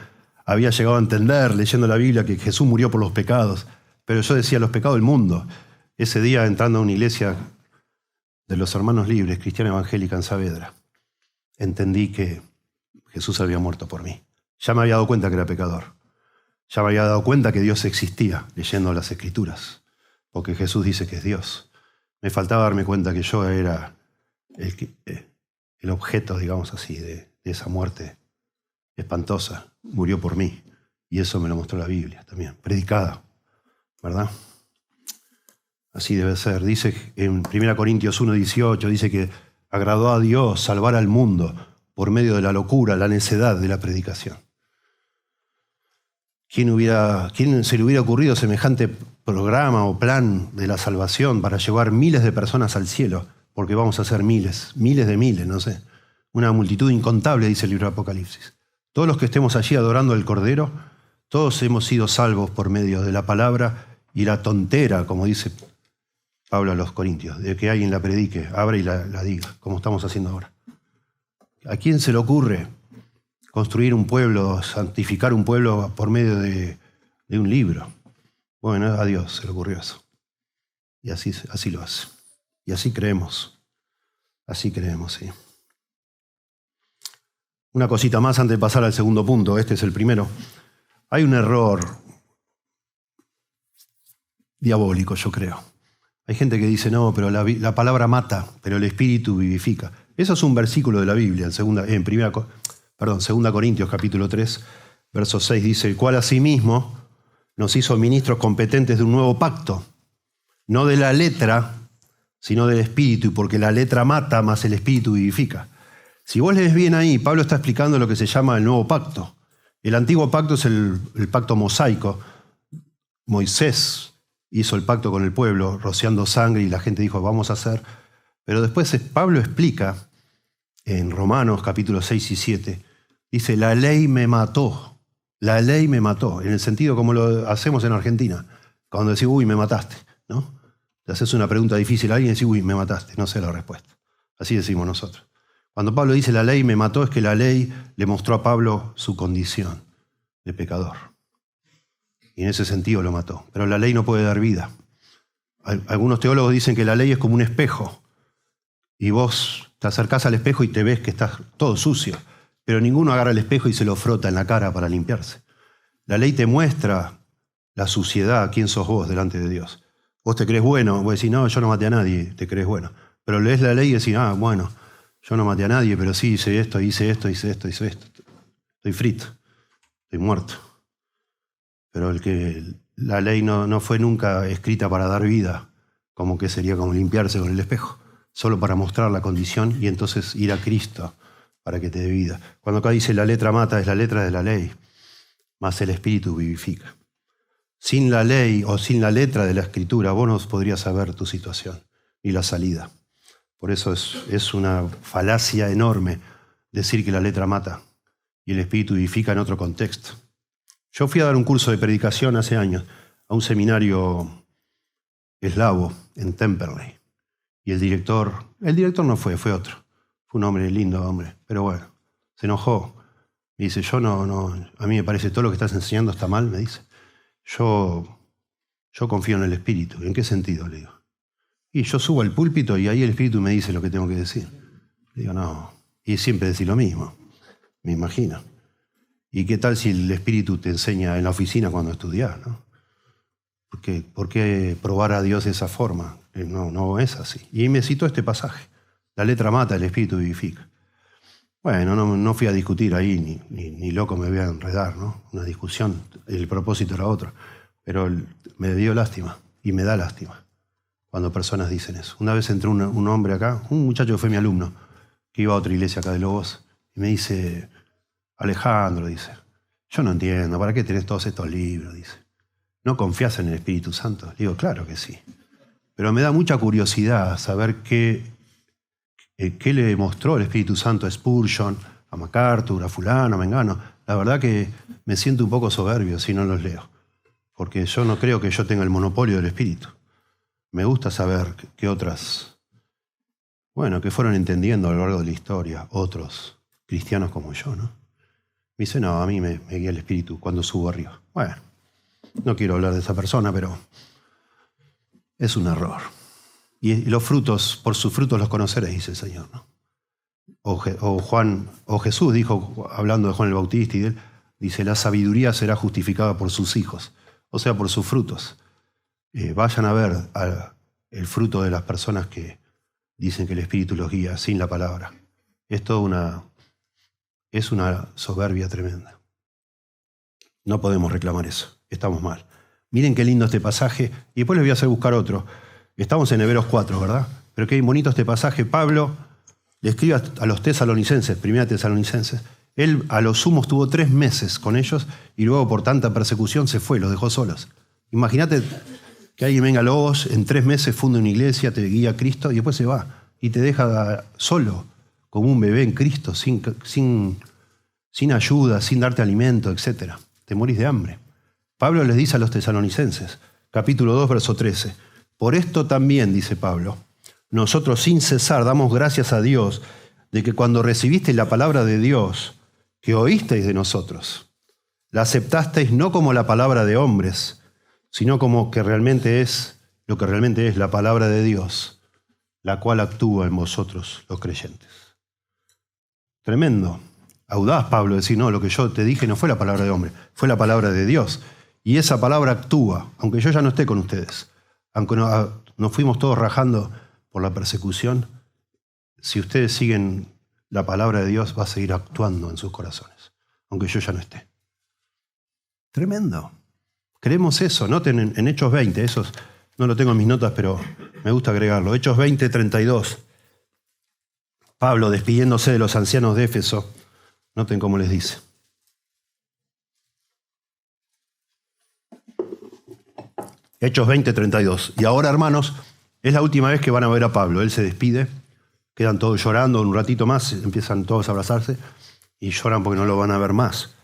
había llegado a entender, leyendo la Biblia, que Jesús murió por los pecados. Pero yo decía, los pecados del mundo. Ese día, entrando a una iglesia de los Hermanos Libres, cristiana evangélica en Saavedra, entendí que Jesús había muerto por mí. Ya me había dado cuenta que era pecador. Ya me había dado cuenta que Dios existía, leyendo las Escrituras, porque Jesús dice que es Dios. Me faltaba darme cuenta que yo era el objeto, digamos así, de esa muerte espantosa. Murió por mí. Y eso me lo mostró la Biblia también, predicada, ¿verdad? Así debe ser. Dice en 1 Corintios 1:18, dice que agradó a Dios salvar al mundo por medio de la locura, la necedad de la predicación. ¿Quién se le hubiera ocurrido semejante programa o plan de la salvación para llevar miles de personas al cielo? Porque vamos a ser miles de miles, no sé. Una multitud incontable, dice el libro de Apocalipsis. Todos los que estemos allí adorando al Cordero, todos hemos sido salvos por medio de la palabra y la tontera, como dice Pablo a los Corintios, de que alguien la predique, abra y la diga, como estamos haciendo ahora. ¿A quién se le ocurre construir un pueblo, santificar un pueblo por medio de un libro? Bueno, a Dios se le ocurrió eso. Y así lo hace. Y así creemos. Así creemos, sí. Una cosita más antes de pasar al segundo punto, este es el primero. Hay un error diabólico, yo creo. Hay gente que dice, no, pero la palabra mata, pero el Espíritu vivifica. Eso es un versículo de la Biblia, en 2 Corintios capítulo 3, verso 6, dice, el cual asimismo nos hizo ministros competentes de un nuevo pacto, no de la letra, sino del Espíritu, porque la letra mata, más el Espíritu vivifica. Si vos lees bien ahí, Pablo está explicando lo que se llama el nuevo pacto. El antiguo pacto es el pacto mosaico. Moisés hizo el pacto con el pueblo, rociando sangre, y la gente dijo, vamos a hacer. Pero después Pablo explica, en Romanos capítulos 6 y 7, dice, la ley me mató, en el sentido como lo hacemos en Argentina, cuando decís, uy, me mataste, ¿no? Te haces una pregunta difícil a alguien y decís, uy, me mataste, no sé la respuesta. Así decimos nosotros. Cuando Pablo dice la ley me mató, es que la ley le mostró a Pablo su condición de pecador. Y en ese sentido lo mató. Pero la ley no puede dar vida. Algunos teólogos dicen que la ley es como un espejo. Y vos te acercás al espejo y te ves que estás todo sucio. Pero ninguno agarra el espejo y se lo frota en la cara para limpiarse. La ley te muestra la suciedad, quién sos vos delante de Dios. Vos te crees bueno, vos decís, no, yo no maté a nadie, te crees bueno. Pero lees la ley y decís, bueno, yo no maté a nadie, pero sí hice esto. Estoy frito, estoy muerto. Pero la ley no fue nunca escrita para dar vida, como que sería como limpiarse con el espejo, solo para mostrar la condición y entonces ir a Cristo para que te dé vida. Cuando acá dice la letra mata, es la letra de la ley, más el Espíritu vivifica. Sin la ley o sin la letra de la Escritura, vos no podrías saber tu situación y la salida. Por eso es una falacia enorme decir que la letra mata y el Espíritu vivifica en otro contexto. Yo fui a dar un curso de predicación hace años a un seminario eslavo en Temperley. Y el director no fue otro. Fue un hombre lindo, hombre. Pero bueno, se enojó. Me dice, a mí me parece todo lo que estás enseñando está mal, me dice. Yo confío en el Espíritu. ¿En qué sentido? Le digo. Y yo subo al púlpito y ahí el Espíritu me dice lo que tengo que decir. Le digo, no. Y siempre decir lo mismo, me imagino. ¿Y qué tal si el Espíritu te enseña en la oficina cuando estudias, ¿no? ¿Por qué probar a Dios de esa forma? No es así. Y ahí me citó este pasaje. La letra mata, el Espíritu vivifica. Bueno, no fui a discutir ahí, ni loco me voy a enredar, ¿no? Una discusión, el propósito era otro. Pero me dio lástima, y me da lástima, cuando personas dicen eso. Una vez entró un hombre acá, un muchacho que fue mi alumno, que iba a otra iglesia acá de Lobos, y me dice, Alejandro, dice, yo no entiendo, ¿para qué tenés todos estos libros? Dice, ¿no confías en el Espíritu Santo? Le digo, claro que sí. Pero me da mucha curiosidad saber qué le mostró el Espíritu Santo a Spurgeon, a MacArthur, a fulano, a mengano. La verdad que me siento un poco soberbio si no los leo, porque yo no creo que yo tenga el monopolio del Espíritu. Me gusta saber que otras, que fueron entendiendo a lo largo de la historia, otros cristianos como yo, ¿no? Me dice, no, a mí me guía el Espíritu cuando subo arriba. Bueno, no quiero hablar de esa persona, pero es un error. Y los frutos, por sus frutos los conoceréis, dice el Señor, ¿no? O Jesús dijo, hablando de Juan el Bautista y de él, dice, la sabiduría será justificada por sus hijos, o sea, por sus frutos. Vayan a ver el fruto de las personas que dicen que el Espíritu los guía sin la palabra. Es una soberbia tremenda. No podemos reclamar eso, estamos mal. Miren qué lindo este pasaje, y después les voy a hacer buscar otro. Estamos en Hebreos 4, ¿verdad? Pero qué bonito este pasaje. Pablo le escribe a los tesalonicenses, primera Tesalonicenses. Él a lo sumo estuvo 3 meses con ellos y luego por tanta persecución se fue, los dejó solos. Imagínate que alguien venga a Lobos, en 3 meses funda una iglesia, te guía a Cristo y después se va y te deja solo, como un bebé en Cristo, sin ayuda, sin darte alimento, etc. Te morís de hambre. Pablo les dice a los tesalonicenses, capítulo 2, verso 13, por esto también, dice Pablo, nosotros sin cesar damos gracias a Dios de que cuando recibisteis la palabra de Dios que oísteis de nosotros, la aceptasteis no como la palabra de hombres, sino como que realmente es lo que realmente es la palabra de Dios, la cual actúa en vosotros los creyentes. Tremendo. audaz Pablo decir, no, lo que yo te dije no fue la palabra de hombre, fue la palabra de Dios. Y esa palabra actúa, aunque yo ya no esté con ustedes, aunque nos fuimos todos rajando por la persecución, si ustedes siguen la palabra de Dios, va a seguir actuando en sus corazones, aunque yo ya no esté. Tremendo. Creemos eso. Noten en Hechos 20, eso no lo tengo en mis notas, pero me gusta agregarlo. Hechos 20, 32. Pablo despidiéndose de los ancianos de Éfeso. Noten cómo les dice. Hechos 20, 32. Y ahora, hermanos, es la última vez que van a ver a Pablo. Él se despide, quedan todos llorando, un ratito más, empiezan todos a abrazarse y lloran porque no lo van a ver más.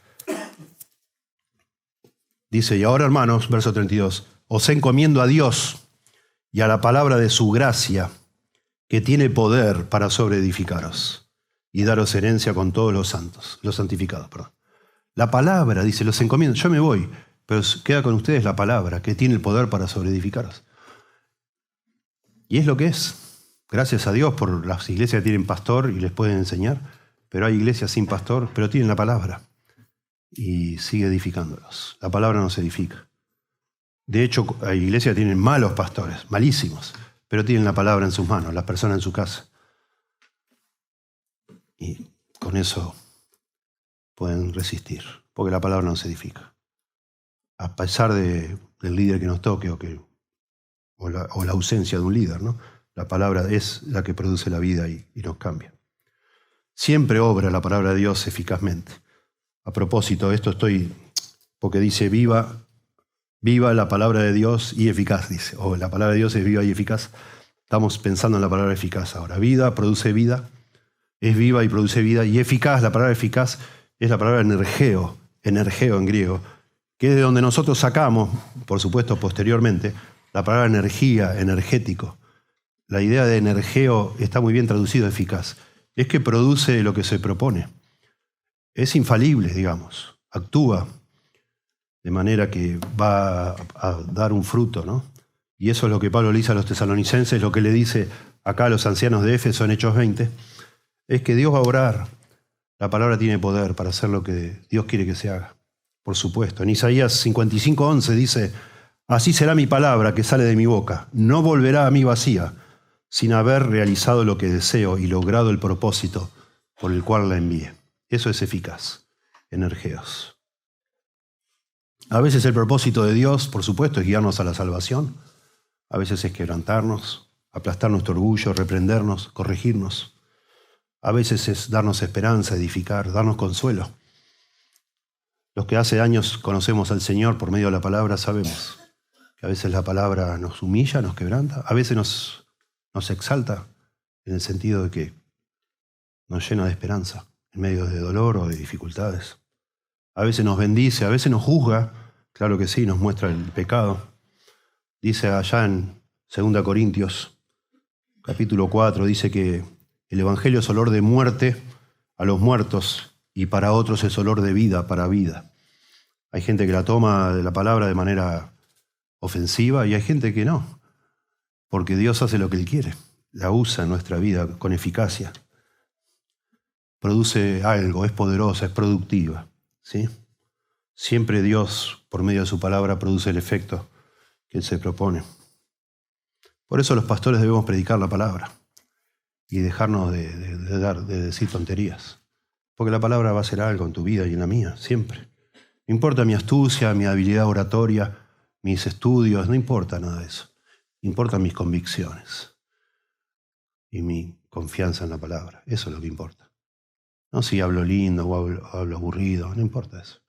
Dice, y ahora, hermanos, verso 32, os encomiendo a Dios y a la palabra de su gracia, que tiene poder para sobreedificaros y daros herencia con todos los santos, los santificados, perdón. La palabra, dice, los encomiendo, yo me voy, pero queda con ustedes la palabra, que tiene el poder para sobreedificaros. Y es lo que es. Gracias a Dios por las iglesias que tienen pastor y les pueden enseñar, pero hay iglesias sin pastor, pero tienen la palabra y sigue edificándolos. La palabra no se edifica. De hecho, hay iglesias que tienen malos pastores, malísimos, pero tienen la palabra en sus manos, las personas en su casa. Y con eso pueden resistir, porque la palabra no se edifica. A pesar del líder que nos toque o la ausencia de un líder, ¿no? La palabra es la que produce la vida y nos cambia. Siempre obra la palabra de Dios eficazmente. A propósito, esto estoy, porque dice viva la palabra de Dios y eficaz, dice. O la palabra de Dios es viva y eficaz. Estamos pensando en la palabra eficaz ahora. Vida produce vida, es viva y produce vida. Y eficaz, la palabra eficaz es la palabra energeo en griego, que es de donde nosotros sacamos, por supuesto posteriormente, la palabra energía, energético. La idea de energeo está muy bien traducido eficaz. Es que produce lo que se propone. Es infalible, digamos. Actúa de manera que va a dar un fruto, ¿no? Y eso es lo que Pablo le dice a los tesalonicenses, lo que le dice acá a los ancianos de Éfeso en Hechos 20, es que Dios va a obrar. La palabra tiene poder para hacer lo que Dios quiere que se haga. Por supuesto. En Isaías 55:11 dice, así será mi palabra que sale de mi boca. No volverá a mí vacía, sin haber realizado lo que deseo y logrado el propósito por el cual la envié. Eso es eficaz. Energeos. A veces el propósito de Dios, por supuesto, es guiarnos a la salvación. A veces es quebrantarnos, aplastar nuestro orgullo, reprendernos, corregirnos. A veces es darnos esperanza, edificar, darnos consuelo. Los que hace años conocemos al Señor por medio de la palabra sabemos que a veces la palabra nos humilla, nos quebranta, a veces nos exalta en el sentido de que nos llena de esperanza en medio de dolor o de dificultades. A veces nos bendice, a veces nos juzga, claro que sí, nos muestra el pecado. Dice allá en 2 Corintios, capítulo 4, dice que el evangelio es olor de muerte a los muertos y para otros es olor de vida para vida. Hay gente que la toma de la palabra de manera ofensiva y hay gente que no, porque Dios hace lo que Él quiere, la usa en nuestra vida con eficacia. Produce algo, es poderosa, es productiva, ¿sí? Siempre Dios, por medio de su palabra, produce el efecto que Él se propone. Por eso los pastores debemos predicar la palabra y dejarnos de decir tonterías. Porque la palabra va a hacer algo en tu vida y en la mía, siempre. No importa mi astucia, mi habilidad oratoria, mis estudios, no importa nada de eso. Importan mis convicciones y mi confianza en la palabra. Eso es lo que importa. No si hablo lindo o hablo aburrido, no importa eso.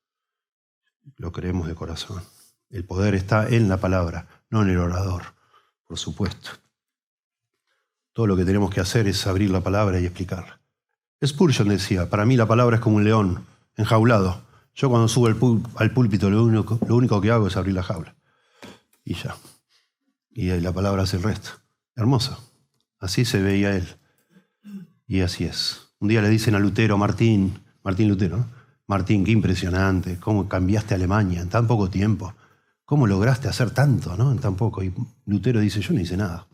Lo creemos de corazón. El poder está en la palabra, no en el orador, por supuesto. Todo lo que tenemos que hacer es abrir la palabra y explicarla. Spurgeon decía, para mí la palabra es como un león enjaulado. Yo cuando subo al púlpito lo único que hago es abrir la jaula. Y ya. Y la palabra hace el resto. Hermoso. Así se veía él. Y así es. Un día le dicen a Lutero, Martín Lutero, ¿no? Martín, qué impresionante, cómo cambiaste Alemania en tan poco tiempo. ¿Cómo lograste hacer tanto, ¿no? En tan poco. Y Lutero dice, yo no hice nada.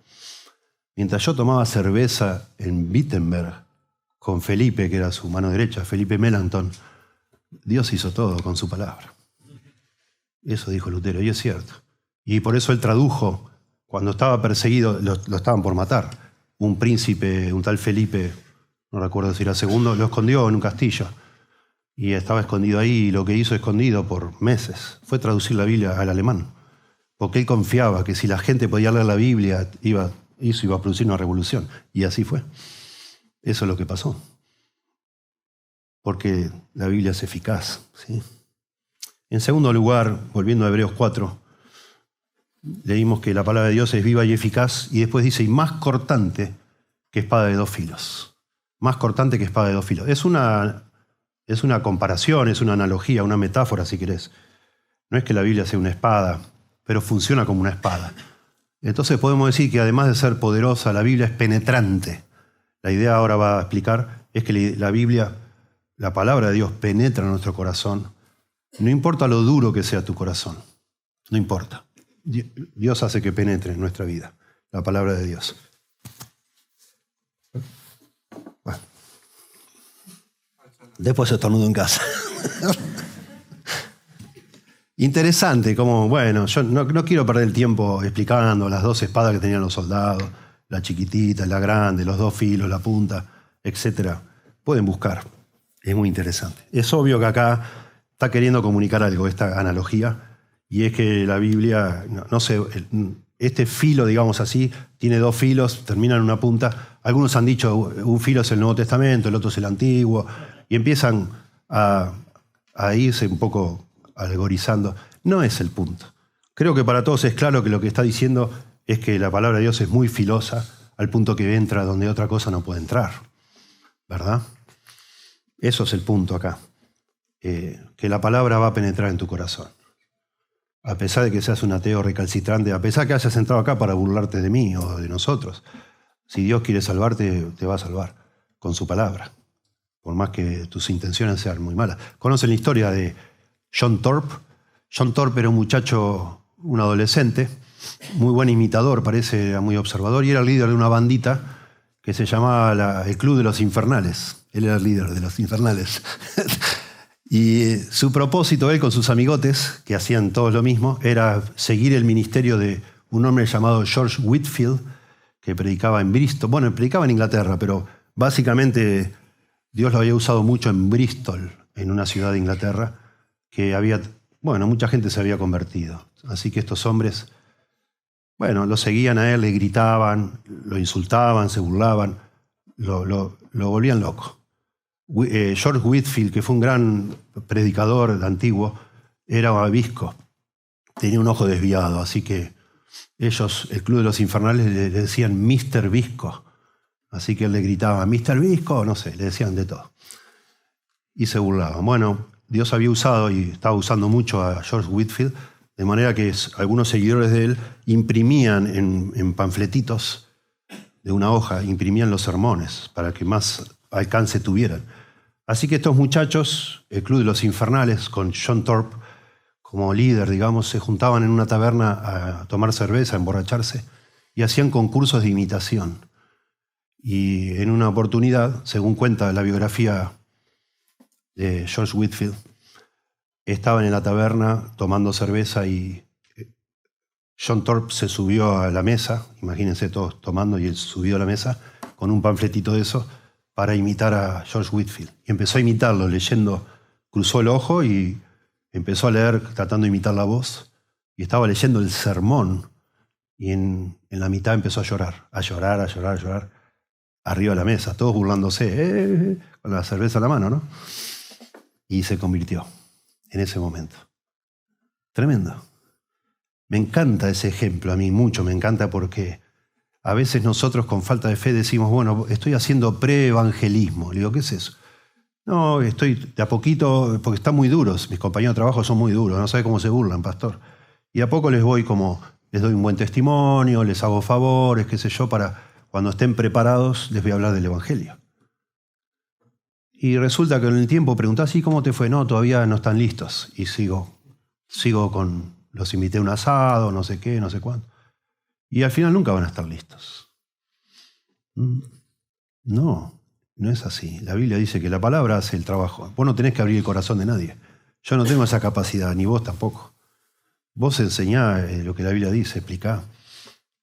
Mientras yo tomaba cerveza en Wittenberg con Felipe, que era su mano derecha, Felipe Melanchthon, Dios hizo todo con su palabra. Eso dijo Lutero, y es cierto. Y por eso él tradujo, cuando estaba perseguido, lo estaban por matar. Un príncipe, un tal Felipe, no recuerdo si era segundo, lo escondió en un castillo. Y estaba escondido ahí, y lo que hizo escondido por meses fue traducir la Biblia al alemán. Porque él confiaba que si la gente podía leer la Biblia, eso iba a producir una revolución. Y así fue. Eso es lo que pasó. Porque la Biblia es eficaz, ¿sí? En segundo lugar, volviendo a Hebreos 4, leímos que la palabra de Dios es viva y eficaz, y después dice, y más cortante que espada de dos filos. Más cortante que espada de dos filos. Es una comparación, es una analogía, una metáfora, si querés. No es que la Biblia sea una espada, pero funciona como una espada. Entonces podemos decir que además de ser poderosa, la Biblia es penetrante. La idea ahora va a explicar es que la Biblia, la palabra de Dios, penetra en nuestro corazón. No importa lo duro que sea tu corazón, no importa. Dios hace que penetre en nuestra vida, la palabra de Dios. Bueno. Después estornudo en casa. Interesante, como, bueno, yo no quiero perder el tiempo explicando las dos espadas que tenían los soldados, la chiquitita, la grande, los dos filos, la punta, etc. Pueden buscar, es muy interesante. Es obvio que acá está queriendo comunicar algo, esta analogía, y es que la Biblia, no sé, este filo, digamos así, tiene dos filos, termina en una punta. Algunos han dicho, un filo es el Nuevo Testamento, el otro es el Antiguo, y empiezan a irse un poco alegorizando. No es el punto. Creo que para todos es claro que lo que está diciendo es que la palabra de Dios es muy filosa, al punto que entra donde otra cosa no puede entrar, ¿verdad? Eso es el punto acá. Que la palabra va a penetrar en tu corazón. A pesar de que seas un ateo recalcitrante, a pesar de que hayas entrado acá para burlarte de mí o de nosotros, si Dios quiere salvarte, te va a salvar con su palabra, por más que tus intenciones sean muy malas. ¿Conocen la historia de John Thorpe? John Thorpe era un muchacho, un adolescente, muy buen imitador, parece muy observador, y era el líder de una bandita que se llamaba el Club de los Infernales. Él era el líder de los Infernales. Y su propósito, él con sus amigotes, que hacían todos lo mismo, era seguir el ministerio de un hombre llamado George Whitefield, que predicaba en Bristol. Bueno, predicaba en Inglaterra, pero básicamente Dios lo había usado mucho en Bristol, en una ciudad de Inglaterra, que mucha gente se había convertido. Así que estos hombres, lo seguían a él, le gritaban, lo insultaban, se burlaban, lo volvían loco. George Whitefield, que fue un gran predicador antiguo, era visco, tenía un ojo desviado, así que ellos, el Club de los Infernales, le decían Mr. Visco, así que él le gritaba Mr. Visco, no sé, le decían de todo. Y se burlaban. Bueno, Dios había usado y estaba usando mucho a George Whitefield, de manera que algunos seguidores de él imprimían en panfletitos de una hoja, imprimían los sermones para que más alcance tuvieran. Así que estos muchachos, el Club de los Infernales, con John Thorpe como líder, digamos, se juntaban en una taberna a tomar cerveza, a emborracharse, y hacían concursos de imitación. Y en una oportunidad, según cuenta la biografía de George Whitefield, estaban en la taberna tomando cerveza y John Thorpe se subió a la mesa, imagínense todos tomando, y él subió a la mesa con un panfletito de eso, para imitar a George Whitefield. Y empezó a imitarlo, leyendo, cruzó el ojo y empezó a leer, tratando de imitar la voz, y estaba leyendo el sermón, y en la mitad empezó a llorar, arriba de la mesa, todos burlándose, con la cerveza en la mano, ¿no? Y se convirtió en ese momento. Tremendo. Me encanta ese ejemplo, a mí mucho me encanta, porque a veces nosotros con falta de fe decimos, estoy haciendo pre-evangelismo. Le digo, ¿qué es eso? No, estoy de a poquito, porque están muy duros, mis compañeros de trabajo son muy duros, no sabe cómo se burlan, pastor. Y a poco les doy un buen testimonio, les hago favores, qué sé yo, para cuando estén preparados les voy a hablar del evangelio. Y resulta que en el tiempo preguntás, ¿y cómo te fue? No, todavía no están listos. Y sigo los invité a un asado, no sé qué, no sé cuánto. Y al final nunca van a estar listos. No. No es así. La Biblia dice que la palabra hace el trabajo. Vos no tenés que abrir el corazón de nadie. Yo no tengo esa capacidad, ni vos tampoco. Vos enseñá lo que la Biblia dice, explicá,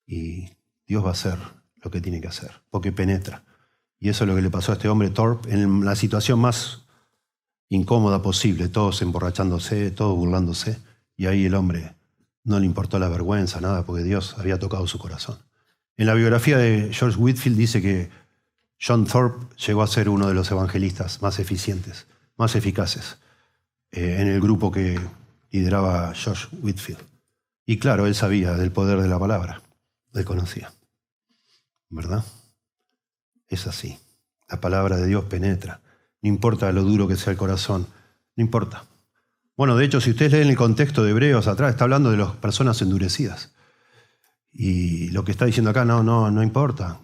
y Dios va a hacer lo que tiene que hacer, porque penetra. Y eso es lo que le pasó a este hombre Thorpe en la situación más incómoda posible, todos emborrachándose, todos burlándose, y ahí el hombre no le importó la vergüenza, nada, porque Dios había tocado su corazón. En la biografía de George Whitefield dice que John Thorpe llegó a ser uno de los evangelistas más eficientes, más eficaces, en el grupo que lideraba George Whitefield. Y claro, él sabía del poder de la palabra, él conocía, ¿verdad? Es así. La palabra de Dios penetra. No importa lo duro que sea el corazón, no importa. Bueno, de hecho, si ustedes leen el contexto de Hebreos atrás, está hablando de las personas endurecidas. Y lo que está diciendo acá, no importa.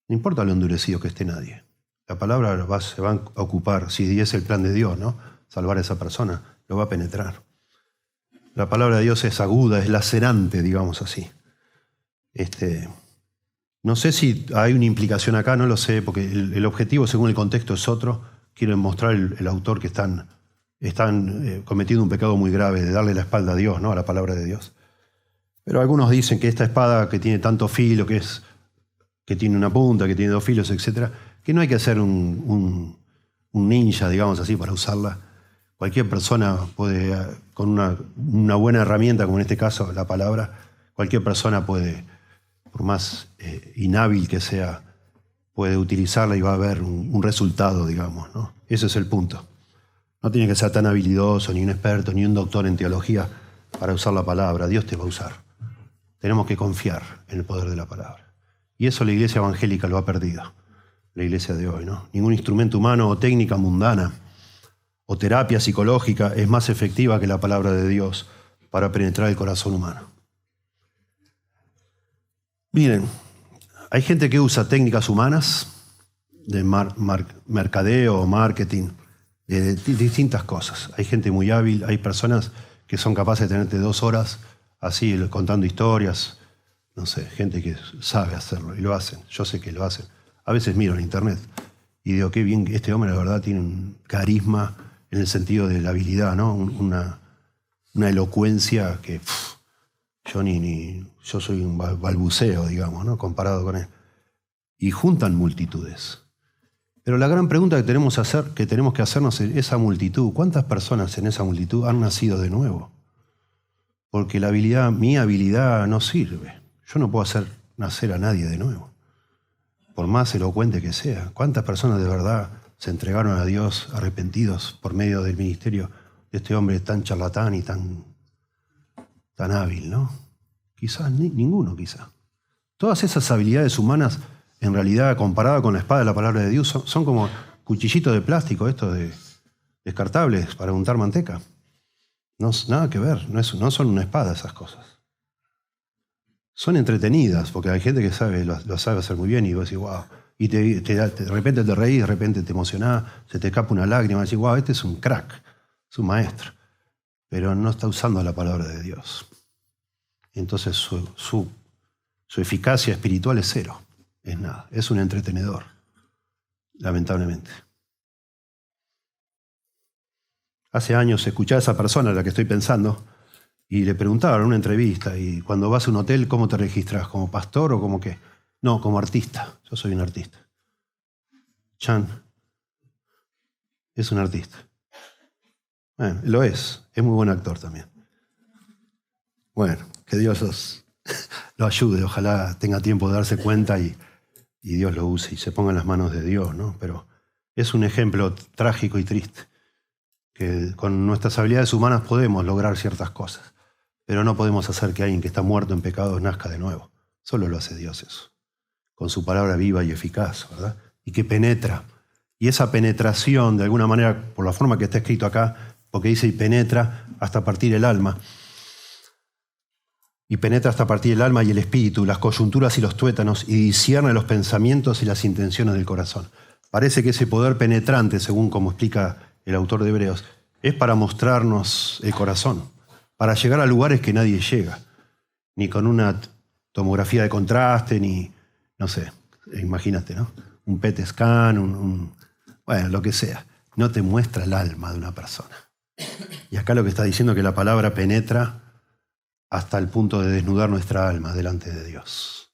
No importa lo endurecido que esté nadie. La palabra se va a ocupar, si es el plan de Dios, ¿no? Salvar a esa persona, lo va a penetrar. La palabra de Dios es aguda, es lacerante, digamos así. No sé si hay una implicación acá, no lo sé, porque el objetivo, según el contexto, es otro. Quieren mostrar el autor que están cometiendo un pecado muy grave de darle la espalda a Dios, ¿no? A la palabra de Dios. Pero algunos dicen que esta espada que tiene tanto filo, que tiene una punta, que tiene 2 filos, etc., que no hay que ser un ninja, digamos así, para usarla. Cualquier persona puede, con una buena herramienta, como en este caso la palabra, cualquier persona puede, por más inhábil que sea, puede utilizarla y va a haber un resultado, digamos, ¿no? Ese es el punto. No tiene que ser tan habilidoso, ni un experto, ni un doctor en teología para usar la palabra. Dios te va a usar. Tenemos que confiar en el poder de la palabra. Y eso la iglesia evangélica lo ha perdido, la iglesia de hoy, ¿no? Ningún instrumento humano o técnica mundana o terapia psicológica es más efectiva que la palabra de Dios para penetrar el corazón humano. Miren, hay gente que usa técnicas humanas de mercadeo o marketing, de distintas cosas. Hay gente muy hábil, hay personas que son capaces de tenerte 2 horas así contando historias. No sé, gente que sabe hacerlo y lo hacen. Yo sé que lo hacen. A veces miro en internet y digo, qué bien, este hombre la verdad tiene un carisma en el sentido de la habilidad, ¿no? Una elocuencia que yo soy un balbuceo, digamos, ¿no? Comparado con él. Y juntan multitudes. Pero la gran pregunta que tenemos que hacernos es esa multitud. ¿Cuántas personas en esa multitud han nacido de nuevo? Porque mi habilidad no sirve. Yo no puedo hacer nacer a nadie de nuevo, por más elocuente que sea. ¿Cuántas personas de verdad se entregaron a Dios arrepentidos por medio del ministerio de este hombre tan charlatán y tan hábil, ¿no? Quizás ninguno, quizás. Todas esas habilidades humanas, en realidad, comparada con la espada de la palabra de Dios, son como cuchillitos de plástico, estos descartables para untar manteca. No, nada que ver, no son una espada esas cosas. Son entretenidas, porque hay gente que lo sabe hacer muy bien y vos decís, wow. Y de repente te reís, de repente te emocionás, se te escapa una lágrima y decís, wow, este es un crack, es un maestro. Pero no está usando la palabra de Dios. Entonces su eficacia espiritual es 0, es nada, es un entretenedor, lamentablemente. Hace años escuché a esa persona a la que estoy pensando y le preguntaban en una entrevista, y cuando vas a un hotel, ¿cómo te registras? ¿Como pastor o como qué? No, como artista. Yo soy un artista. Chan es un artista. Bueno, lo es muy buen actor también. Bueno, que Dios lo ayude, ojalá tenga tiempo de darse cuenta y Dios lo use y se ponga en las manos de Dios, ¿no? Pero es un ejemplo trágico y triste, que con nuestras habilidades humanas podemos lograr ciertas cosas, pero no podemos hacer que alguien que está muerto en pecados nazca de nuevo. Solo lo hace Dios eso, con su palabra viva y eficaz, ¿verdad? Y que penetra. Y esa penetración, de alguna manera, por la forma que está escrito acá, porque dice y penetra hasta partir el alma. Y penetra hasta partir el alma y el espíritu, las coyunturas y los tuétanos, y discierne los pensamientos y las intenciones del corazón. Parece que ese poder penetrante, según como explica el autor de Hebreos, es para mostrarnos el corazón, para llegar a lugares que nadie llega, ni con una tomografía de contraste, ni, no sé, imagínate, ¿no? un PET scan, bueno, lo que sea. No te muestra el alma de una persona. Y acá lo que está diciendo es que la palabra penetra hasta el punto de desnudar nuestra alma delante de Dios.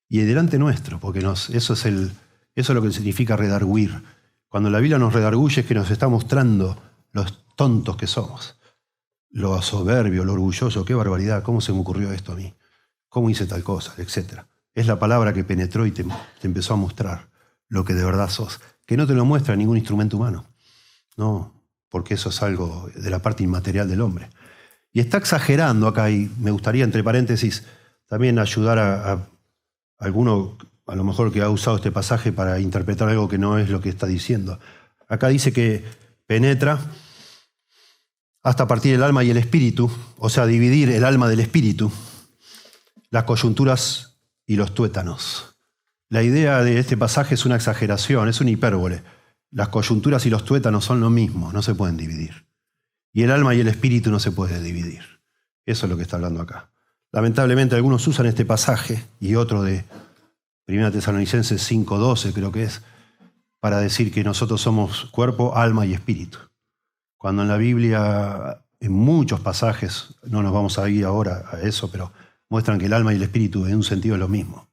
Y delante nuestro, porque eso es lo que significa redarguir. Cuando la Biblia nos redarguye es que nos está mostrando los tontos que somos. Lo soberbio, lo orgulloso, qué barbaridad, cómo se me ocurrió esto a mí, cómo hice tal cosa, etc. Es la palabra que penetró y te empezó a mostrar lo que de verdad sos, que no te lo muestra ningún instrumento humano. No, porque eso es algo de la parte inmaterial del hombre. Y está exagerando acá, y me gustaría, entre paréntesis, también ayudar a alguno, a lo mejor que ha usado este pasaje para interpretar algo que no es lo que está diciendo. Acá dice que penetra hasta partir el alma y el espíritu, o sea, dividir el alma del espíritu, las coyunturas y los tuétanos. La idea de este pasaje es una exageración, es una hipérbole. Las coyunturas y los tuétanos son lo mismo, no se pueden dividir. Y el alma y el espíritu no se pueden dividir. Eso es lo que está hablando acá. Lamentablemente algunos usan este pasaje y otro de 1 Tesalonicenses 5:12 creo que es, para decir que nosotros somos cuerpo, alma y espíritu. Cuando en la Biblia, en muchos pasajes, no nos vamos a ir ahora a eso, pero muestran que el alma y el espíritu en un sentido es lo mismo.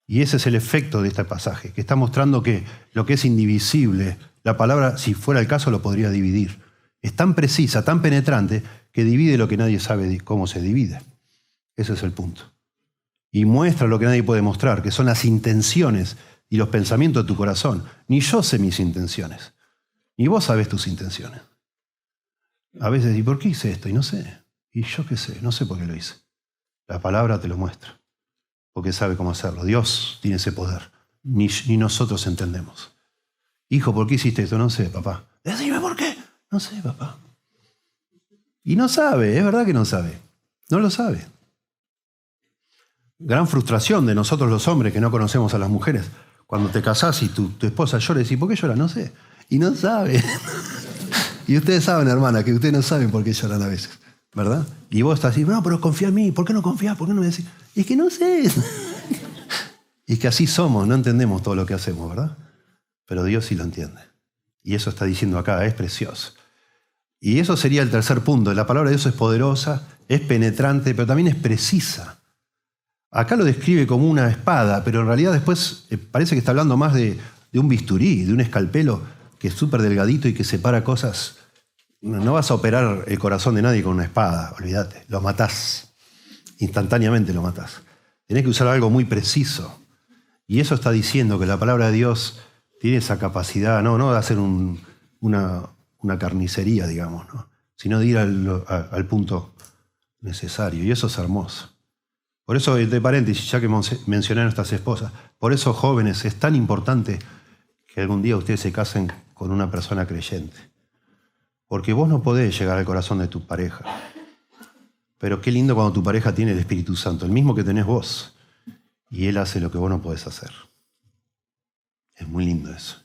Y ese es el efecto de este pasaje, que está mostrando que lo que es indivisible, la palabra, si fuera el caso, lo podría dividir. Es tan precisa, tan penetrante, que divide lo que nadie sabe cómo se divide. Ese es el punto. Y muestra lo que nadie puede mostrar, que son las intenciones y los pensamientos de tu corazón. Ni yo sé mis intenciones, ni vos sabés tus intenciones. A veces, ¿y por qué hice esto? Y no sé. Y yo qué sé, no sé por qué lo hice. La palabra te lo muestra, porque sabe cómo hacerlo. Dios tiene ese poder. Ni nosotros entendemos. Hijo, ¿por qué hiciste esto? No sé, papá. Decime por qué. No sé, papá. Y no sabe, es verdad que no sabe. No lo sabe. Gran frustración de nosotros los hombres que no conocemos a las mujeres. Cuando te casás y tu esposa llora y decís, ¿por qué llora? No sé. Y no sabe. Y ustedes saben, hermana, que ustedes no saben por qué lloran a veces, ¿verdad? Y vos estás así, no, pero confía en mí. ¿Por qué no confías? ¿Por qué no me decís? Es que no sé. Y es que así somos, no entendemos todo lo que hacemos, ¿verdad? Pero Dios sí lo entiende. Y eso está diciendo acá, es precioso. Y eso sería el tercer punto. La palabra de Dios es poderosa, es penetrante, pero también es precisa. Acá lo describe como una espada, pero en realidad después parece que está hablando más de un bisturí, de un escalpelo que es súper delgadito y que separa cosas. No vas a operar el corazón de nadie con una espada, olvídate, lo matás. Instantáneamente lo matás. Tenés que usar algo muy preciso. Y eso está diciendo que la palabra de Dios tiene esa capacidad, no de hacer una carnicería, digamos, ¿no? Sino de ir al punto necesario. Y eso es hermoso. Por eso, entre paréntesis, ya que mencioné a nuestras esposas, por eso, jóvenes, es tan importante que algún día ustedes se casen con una persona creyente. Porque vos no podés llegar al corazón de tu pareja. Pero qué lindo cuando tu pareja tiene el Espíritu Santo, el mismo que tenés vos. Y Él hace lo que vos no podés hacer. Es muy lindo eso.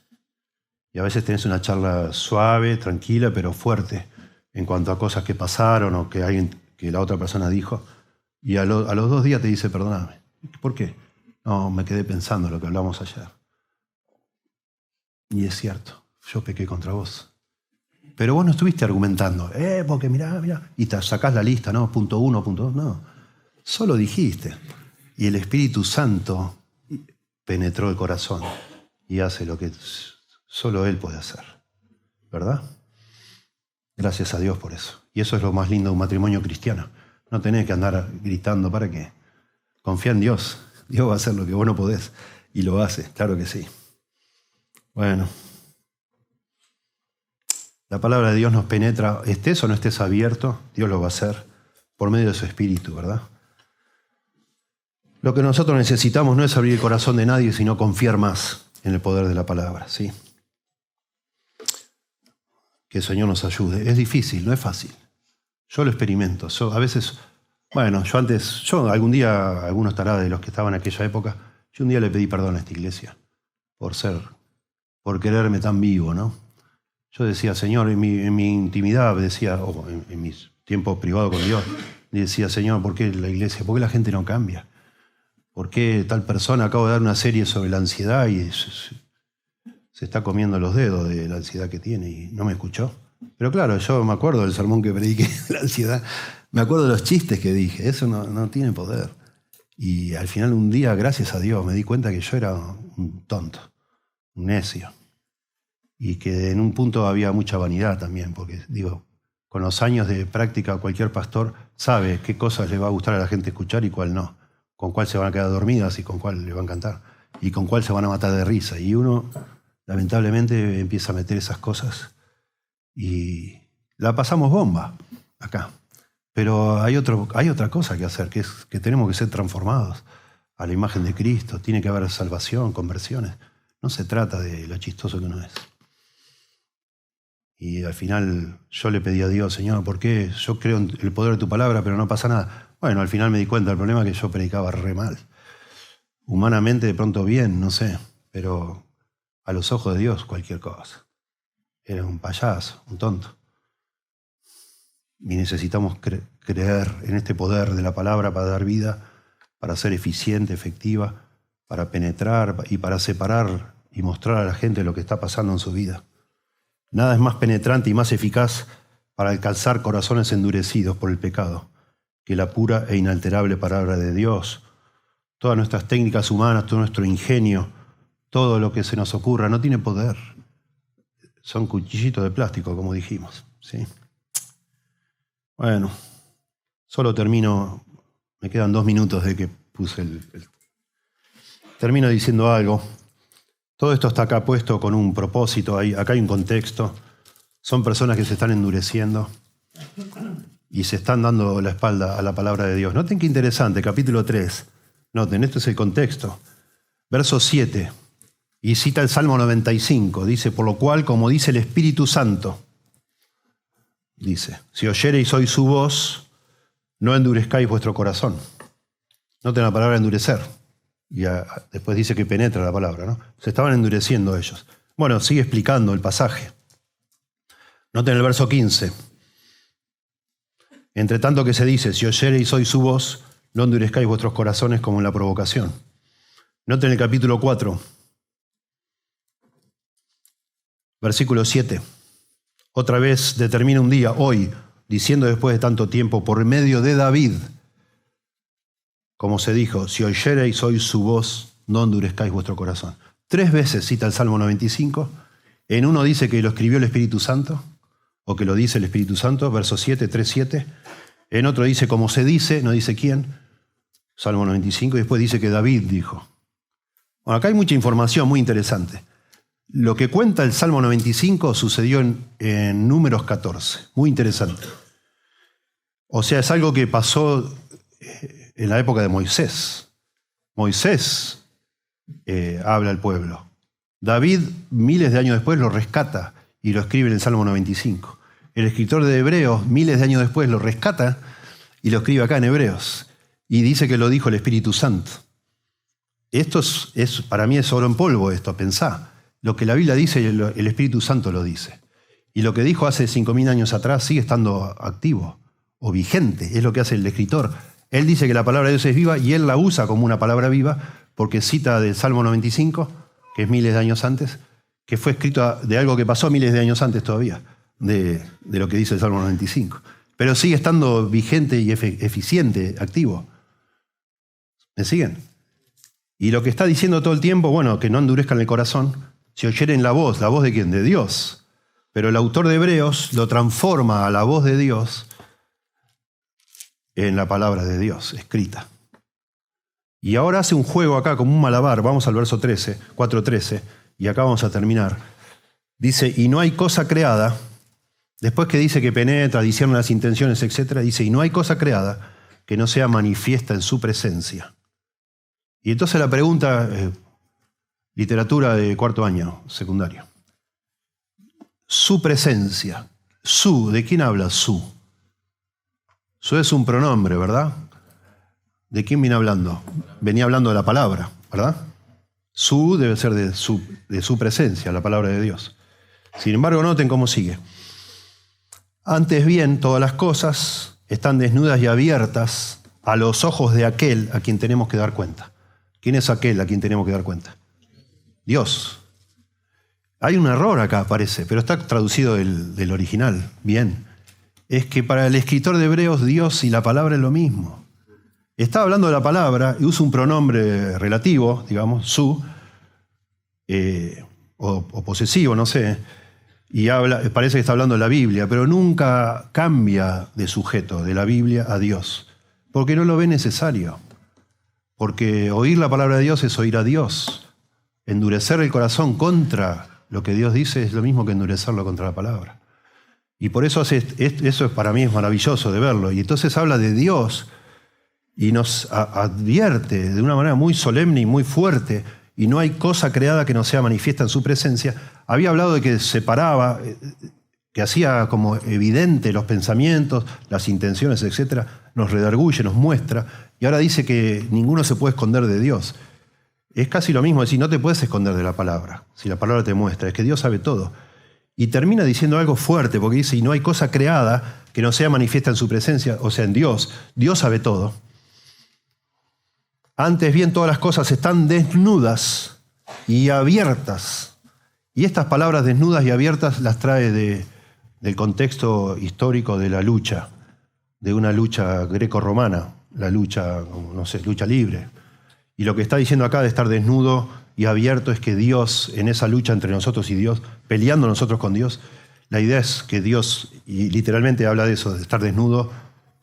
Y a veces tenés una charla suave, tranquila, pero fuerte en cuanto a cosas que pasaron o que la otra persona dijo. Y a los 2 días te dice, perdóname. ¿Por qué? No, me quedé pensando lo que hablamos ayer. Y es cierto, yo pequé contra vos. Pero vos no estuviste argumentando, porque mirá, y te sacás la lista, ¿no? Punto 1, punto 2, no. Solo dijiste. Y el Espíritu Santo penetró el corazón y hace lo que solo Él puede hacer. ¿Verdad? Gracias a Dios por eso. Y eso es lo más lindo de un matrimonio cristiano. No tenés que andar gritando, ¿para qué? Confía en Dios. Dios va a hacer lo que vos no podés. Y lo hace, claro que sí. Bueno. La palabra de Dios nos penetra, estés o no estés abierto, Dios lo va a hacer por medio de su Espíritu, ¿verdad? Lo que nosotros necesitamos no es abrir el corazón de nadie, sino confiar más en el poder de la palabra, ¿sí? Que el Señor nos ayude. Es difícil, no es fácil. Yo lo experimento. A veces, yo algún día, alguno estará de los que estaban en aquella época, yo un día le pedí perdón a esta iglesia por quererme tan vivo, ¿no? Yo decía, Señor, en mi intimidad, en mis tiempos privados con Dios, decía, Señor, ¿por qué la iglesia? ¿Por qué la gente no cambia? ¿Por qué tal persona? Acabo de dar una serie sobre la ansiedad y se está comiendo los dedos de la ansiedad que tiene y no me escuchó. Pero claro, yo me acuerdo del sermón que prediqué de la ansiedad, me acuerdo de los chistes que dije, eso no tiene poder. Y al final un día, gracias a Dios, me di cuenta que yo era un tonto, un necio. Y que en un punto había mucha vanidad también, porque digo, con los años de práctica cualquier pastor sabe qué cosas le va a gustar a la gente escuchar y cuál no, con cuál se van a quedar dormidas y con cuál le va a encantar, y con cuál se van a matar de risa. Y uno, lamentablemente, empieza a meter esas cosas y la pasamos bomba acá. Pero hay otra cosa que hacer, que es que tenemos que ser transformados a la imagen de Cristo. Tiene que haber salvación, conversiones. No se trata de lo chistoso que uno es. Y al final yo le pedí a Dios, Señor, ¿por qué yo creo en el poder de tu palabra, pero no pasa nada? Bueno, al final me di cuenta, el problema es que yo predicaba re mal. Humanamente de pronto bien, no sé, pero a los ojos de Dios cualquier cosa. Era un payaso, un tonto. Y necesitamos creer en este poder de la palabra para dar vida, para ser eficiente, efectiva, para penetrar y para separar y mostrar a la gente lo que está pasando en su vida. Nada es más penetrante y más eficaz para alcanzar corazones endurecidos por el pecado que la pura e inalterable palabra de Dios. Todas nuestras técnicas humanas, todo nuestro ingenio, todo lo que se nos ocurra, no tiene poder. Son cuchillitos de plástico, como dijimos, ¿sí? Bueno, solo termino, me quedan 2 minutos de que puse termino diciendo algo. Todo esto está acá puesto con un propósito, acá hay un contexto. Son personas que se están endureciendo y se están dando la espalda a la palabra de Dios. Noten qué interesante, capítulo 3. Noten, esto es el contexto. Verso 7, y cita el Salmo 95, dice, por lo cual, como dice el Espíritu Santo, dice, si oyereis hoy su voz, no endurezcáis vuestro corazón. Noten la palabra endurecer. Y después dice que penetra la palabra, ¿no? Se estaban endureciendo ellos. Bueno, sigue explicando el pasaje. Noten el verso 15. Entre tanto que se dice, si oyereis hoy su voz, no endurezcáis vuestros corazones como en la provocación. Noten el capítulo 4, versículo 7. Otra vez determina un día, hoy, diciendo después de tanto tiempo, por medio de David, como se dijo, si oyereis hoy su voz, no endurezcáis vuestro corazón. 3 veces cita el Salmo 95. En uno dice que lo escribió el Espíritu Santo, o que lo dice el Espíritu Santo, verso 7, 3, 7. En otro dice como se dice, no dice quién, Salmo 95, y después dice que David dijo. Bueno, acá hay mucha información muy interesante. Lo que cuenta el Salmo 95 sucedió en Números 14, muy interesante. O sea, es algo que pasó en la época de Moisés. Moisés habla al pueblo. David, miles de años después, lo rescata y lo escribe en el Salmo 95. El escritor de Hebreos, miles de años después, lo rescata y lo escribe acá en Hebreos. Y dice que lo dijo el Espíritu Santo. Esto para mí es oro en polvo esto, pensá. Lo que la Biblia dice, el Espíritu Santo lo dice. Y lo que dijo hace 5.000 años atrás sigue estando activo o vigente. Es lo que hace el escritor. Él dice que la palabra de Dios es viva y él la usa como una palabra viva porque cita del Salmo 95, que es miles de años antes, que fue escrito de algo que pasó miles de años antes todavía, de lo que dice el Salmo 95. Pero sigue estando vigente y eficiente, activo. ¿Me siguen? Y lo que está diciendo todo el tiempo, bueno, que no endurezcan el corazón, si oyeren ¿la voz de quién? De Dios. Pero el autor de Hebreos lo transforma a la voz de Dios en la palabra de Dios, escrita. Y ahora hace un juego acá, como un malabar. Vamos al verso 13, 4:13, y acá vamos a terminar. Dice, y no hay cosa creada, después que dice que penetra, discierne las intenciones, etc., dice, y no hay cosa creada que no sea manifiesta en su presencia. Y entonces la pregunta, literatura de 4º año, secundario. Su presencia. Su, ¿de quién habla su? Su es un pronombre, ¿verdad? ¿De quién viene hablando? Venía hablando de la palabra, ¿verdad? Su debe ser de su presencia, la palabra de Dios. Sin embargo, noten cómo sigue. Antes bien, todas las cosas están desnudas y abiertas a los ojos de aquel a quien tenemos que dar cuenta. ¿Quién es aquel a quien tenemos que dar cuenta? Dios. Hay un error acá, parece, pero está traducido del original. Bien. Es que para el escritor de Hebreos, Dios y la palabra es lo mismo. Está hablando de la palabra y usa un pronombre relativo, digamos, su, o posesivo, no sé, y parece que está hablando de la Biblia, pero nunca cambia de sujeto de la Biblia a Dios, porque no lo ve necesario. Porque oír la palabra de Dios es oír a Dios. Endurecer el corazón contra lo que Dios dice es lo mismo que endurecerlo contra la palabra. Y por eso eso para mí es maravilloso de verlo. Y entonces habla de Dios y nos advierte de una manera muy solemne y muy fuerte, y no hay cosa creada que no sea manifiesta en su presencia. Había hablado de que separaba, que hacía como evidente los pensamientos, las intenciones, etc. Nos redarguye, nos muestra, y ahora dice que ninguno se puede esconder de Dios. Es casi lo mismo decir, no te puedes esconder de la palabra, si la palabra te muestra, es que Dios sabe todo. Y termina diciendo algo fuerte, porque dice, y no hay cosa creada que no sea manifiesta en su presencia, o sea, en Dios. Dios sabe todo. Antes bien, todas las cosas están desnudas y abiertas. Y estas palabras desnudas y abiertas las trae del contexto histórico de la lucha, de una lucha greco-romana, la lucha, no sé, lucha libre. Y lo que está diciendo acá de estar desnudo y abierto es que Dios, en esa lucha entre nosotros y Dios, peleando nosotros con Dios, la idea es que Dios, y literalmente habla de eso, de estar desnudo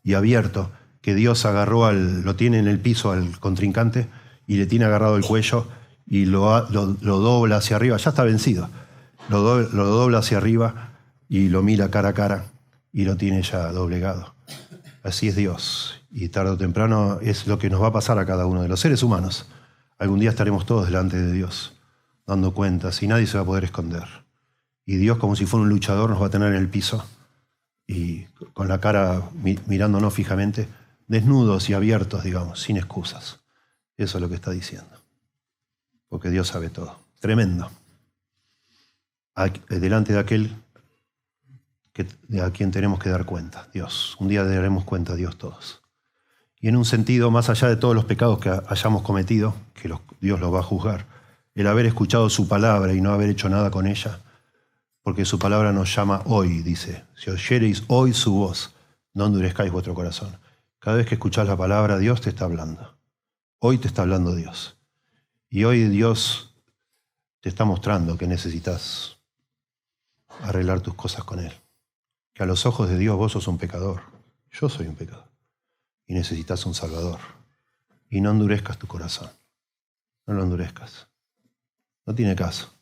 y abierto, que Dios agarró lo tiene en el piso al contrincante y le tiene agarrado el cuello y lo dobla hacia arriba, ya está vencido, lo dobla hacia arriba y lo mira cara a cara y lo tiene ya doblegado. Así es Dios, y tarde o temprano es lo que nos va a pasar a cada uno de los seres humanos. Algún día estaremos todos delante de Dios, dando cuentas, y nadie se va a poder esconder. Y Dios, como si fuera un luchador, nos va a tener en el piso y con la cara mirándonos fijamente, desnudos y abiertos, digamos, sin excusas. Eso es lo que está diciendo. Porque Dios sabe todo. Tremendo. Delante de aquel a quien tenemos que dar cuenta, Dios. Un día daremos cuenta a Dios todos. Y en un sentido, más allá de todos los pecados que hayamos cometido, que Dios los va a juzgar, el haber escuchado su palabra y no haber hecho nada con ella, porque su palabra nos llama hoy, dice, si oyereis hoy su voz, no endurezcáis vuestro corazón. Cada vez que escuchás la palabra, Dios te está hablando. Hoy te está hablando Dios. Y hoy Dios te está mostrando que necesitas arreglar tus cosas con Él. Que a los ojos de Dios vos sos un pecador. Yo soy un pecador. Y necesitas un Salvador. Y no endurezcas tu corazón. No lo endurezcas. No tiene caso.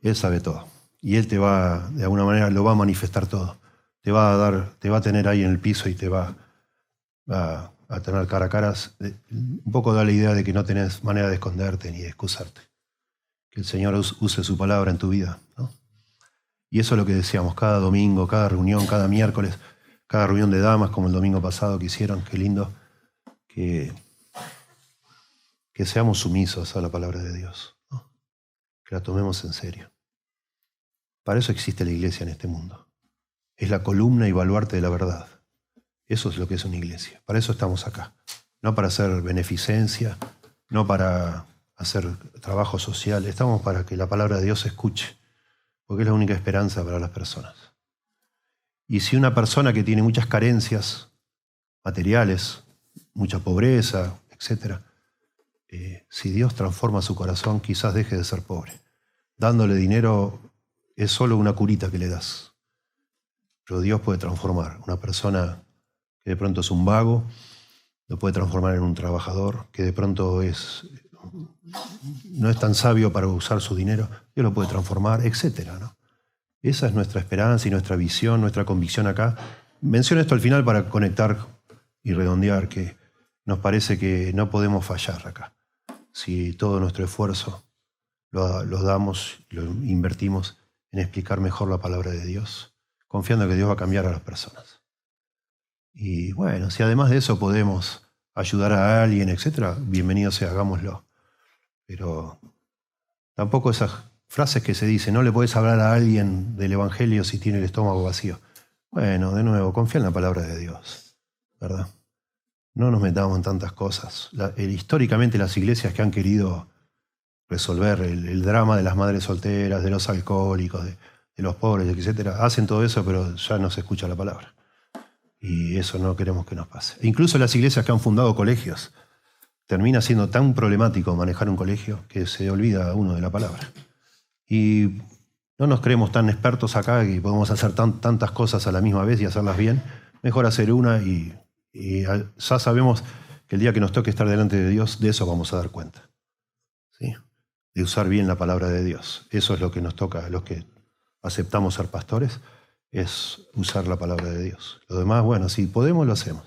Él sabe todo. Y Él te va, de alguna manera, lo va a manifestar todo. Te va a tener ahí en el piso y te va a tener cara a cara. Un poco da la idea de que no tenés manera de esconderte ni de excusarte. Que el Señor use su palabra en tu vida, ¿no? Y eso es lo que decíamos cada domingo, cada reunión, cada miércoles, cada reunión de damas, como el domingo pasado que hicieron. Qué lindo que seamos sumisos a la palabra de Dios, ¿no? Que la tomemos en serio. Para eso existe la iglesia en este mundo. Es la columna y baluarte de la verdad. Eso es lo que es una iglesia. Para eso estamos acá. No para hacer beneficencia, no para hacer trabajo social. Estamos para que la palabra de Dios se escuche, porque es la única esperanza para las personas. Y si una persona que tiene muchas carencias materiales, mucha pobreza, etc., si Dios transforma su corazón, quizás deje de ser pobre. Dándole dinero es solo una curita que le das. Pero Dios puede transformar. Una persona que de pronto es un vago, lo puede transformar en un trabajador, que de pronto no es tan sabio para usar su dinero, Dios lo puede transformar, etc., ¿no? Esa es nuestra esperanza y nuestra visión, nuestra convicción acá. Menciono esto al final para conectar y redondear, que nos parece que no podemos fallar acá. Si todo nuestro esfuerzo lo damos, lo invertimos en explicar mejor la palabra de Dios, confiando que Dios va a cambiar a las personas. Y bueno, si además de eso podemos ayudar a alguien, etc., bienvenido sea, hagámoslo. Pero tampoco esas frases que se dicen, no le podés hablar a alguien del Evangelio si tiene el estómago vacío. Bueno, de nuevo, confía en la palabra de Dios, ¿verdad? No nos metamos en tantas cosas. Históricamente las iglesias que han querido resolver el drama de las madres solteras, de los alcohólicos, de los pobres, etc. Hacen todo eso, pero ya no se escucha la palabra. Y eso no queremos que nos pase. E incluso las iglesias que han fundado colegios, termina siendo tan problemático manejar un colegio que se olvida uno de la palabra. Y no nos creemos tan expertos acá que podemos hacer tantas cosas a la misma vez y hacerlas bien. Mejor hacer una y ya sabemos que el día que nos toque estar delante de Dios, de eso vamos a dar cuenta. ¿Sí? De usar bien la palabra de Dios. Eso es lo que nos toca a los que aceptamos ser pastores, es usar la palabra de Dios. Lo demás, bueno, si podemos, lo hacemos.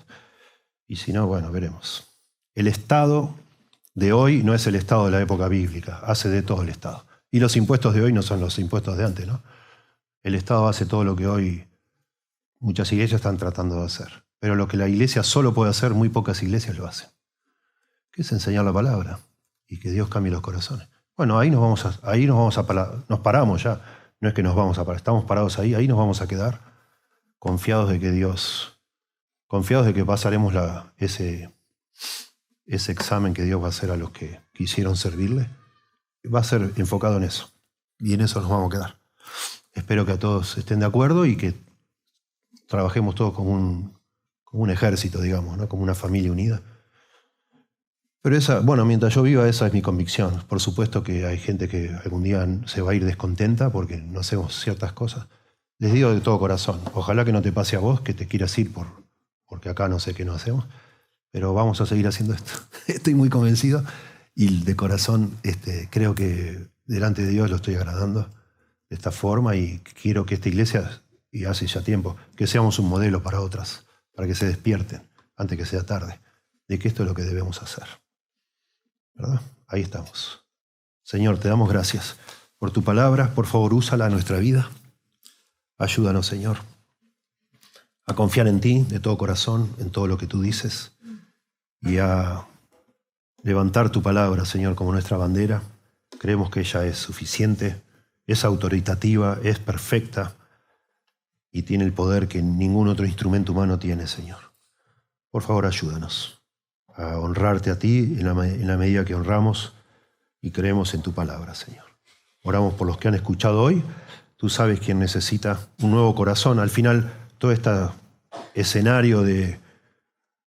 Y si no, bueno, veremos. El Estado de hoy no es el Estado de la época bíblica, hace de todo el Estado. Y los impuestos de hoy no son los impuestos de antes, ¿no? El Estado hace todo lo que hoy muchas iglesias están tratando de hacer. Pero lo que la iglesia solo puede hacer, muy pocas iglesias lo hacen. Que es enseñar la palabra y que Dios cambie los corazones. Bueno, nos paramos ya. No es que nos vamos a parar, estamos parados ahí nos vamos a quedar confiados de que pasaremos ese examen que Dios va a hacer a los que quisieron servirle. Va a ser enfocado en eso. Y en eso nos vamos a quedar. Espero que a todos estén de acuerdo y que trabajemos todos como un ejército, digamos, ¿no? Como una familia unida. Pero mientras yo viva, esa es mi convicción. Por supuesto que hay gente que algún día se va a ir descontenta porque no hacemos ciertas cosas. Les digo de todo corazón, ojalá que no te pase a vos, que te quieras ir porque acá no sé qué no hacemos, pero vamos a seguir haciendo esto. Estoy muy convencido y de corazón creo que delante de Dios lo estoy agradando de esta forma y quiero que esta iglesia, y hace ya tiempo, que seamos un modelo para otras, para que se despierten antes que sea tarde, de que esto es lo que debemos hacer. ¿Verdad? Ahí estamos. Señor, te damos gracias por tu palabra. Por favor, úsala en nuestra vida. Ayúdanos, Señor, a confiar en ti de todo corazón, en todo lo que tú dices, y a levantar tu palabra, Señor, como nuestra bandera. Creemos que ella es suficiente, es autoritativa, es perfecta y tiene el poder que ningún otro instrumento humano tiene, Señor. Por favor, ayúdanos a honrarte a ti en la medida que honramos y creemos en tu palabra, Señor. Oramos por los que han escuchado hoy. Tú sabes quién necesita un nuevo corazón. Al final, todo este escenario de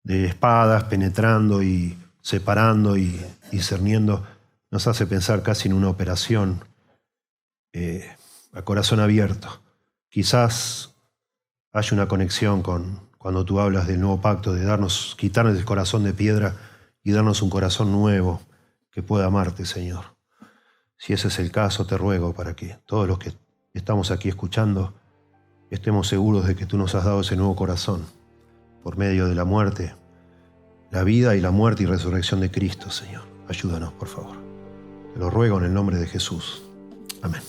espadas penetrando y separando y discerniendo nos hace pensar casi en una operación a corazón abierto. Quizás haya una conexión con cuando tú hablas del nuevo pacto, de quitarnos el corazón de piedra y darnos un corazón nuevo que pueda amarte, Señor. Si ese es el caso, te ruego para que todos los que estamos aquí escuchando estemos seguros de que tú nos has dado ese nuevo corazón por medio de la muerte, la vida y la muerte y resurrección de Cristo, Señor. Ayúdanos, por favor. Te lo ruego en el nombre de Jesús. Amén.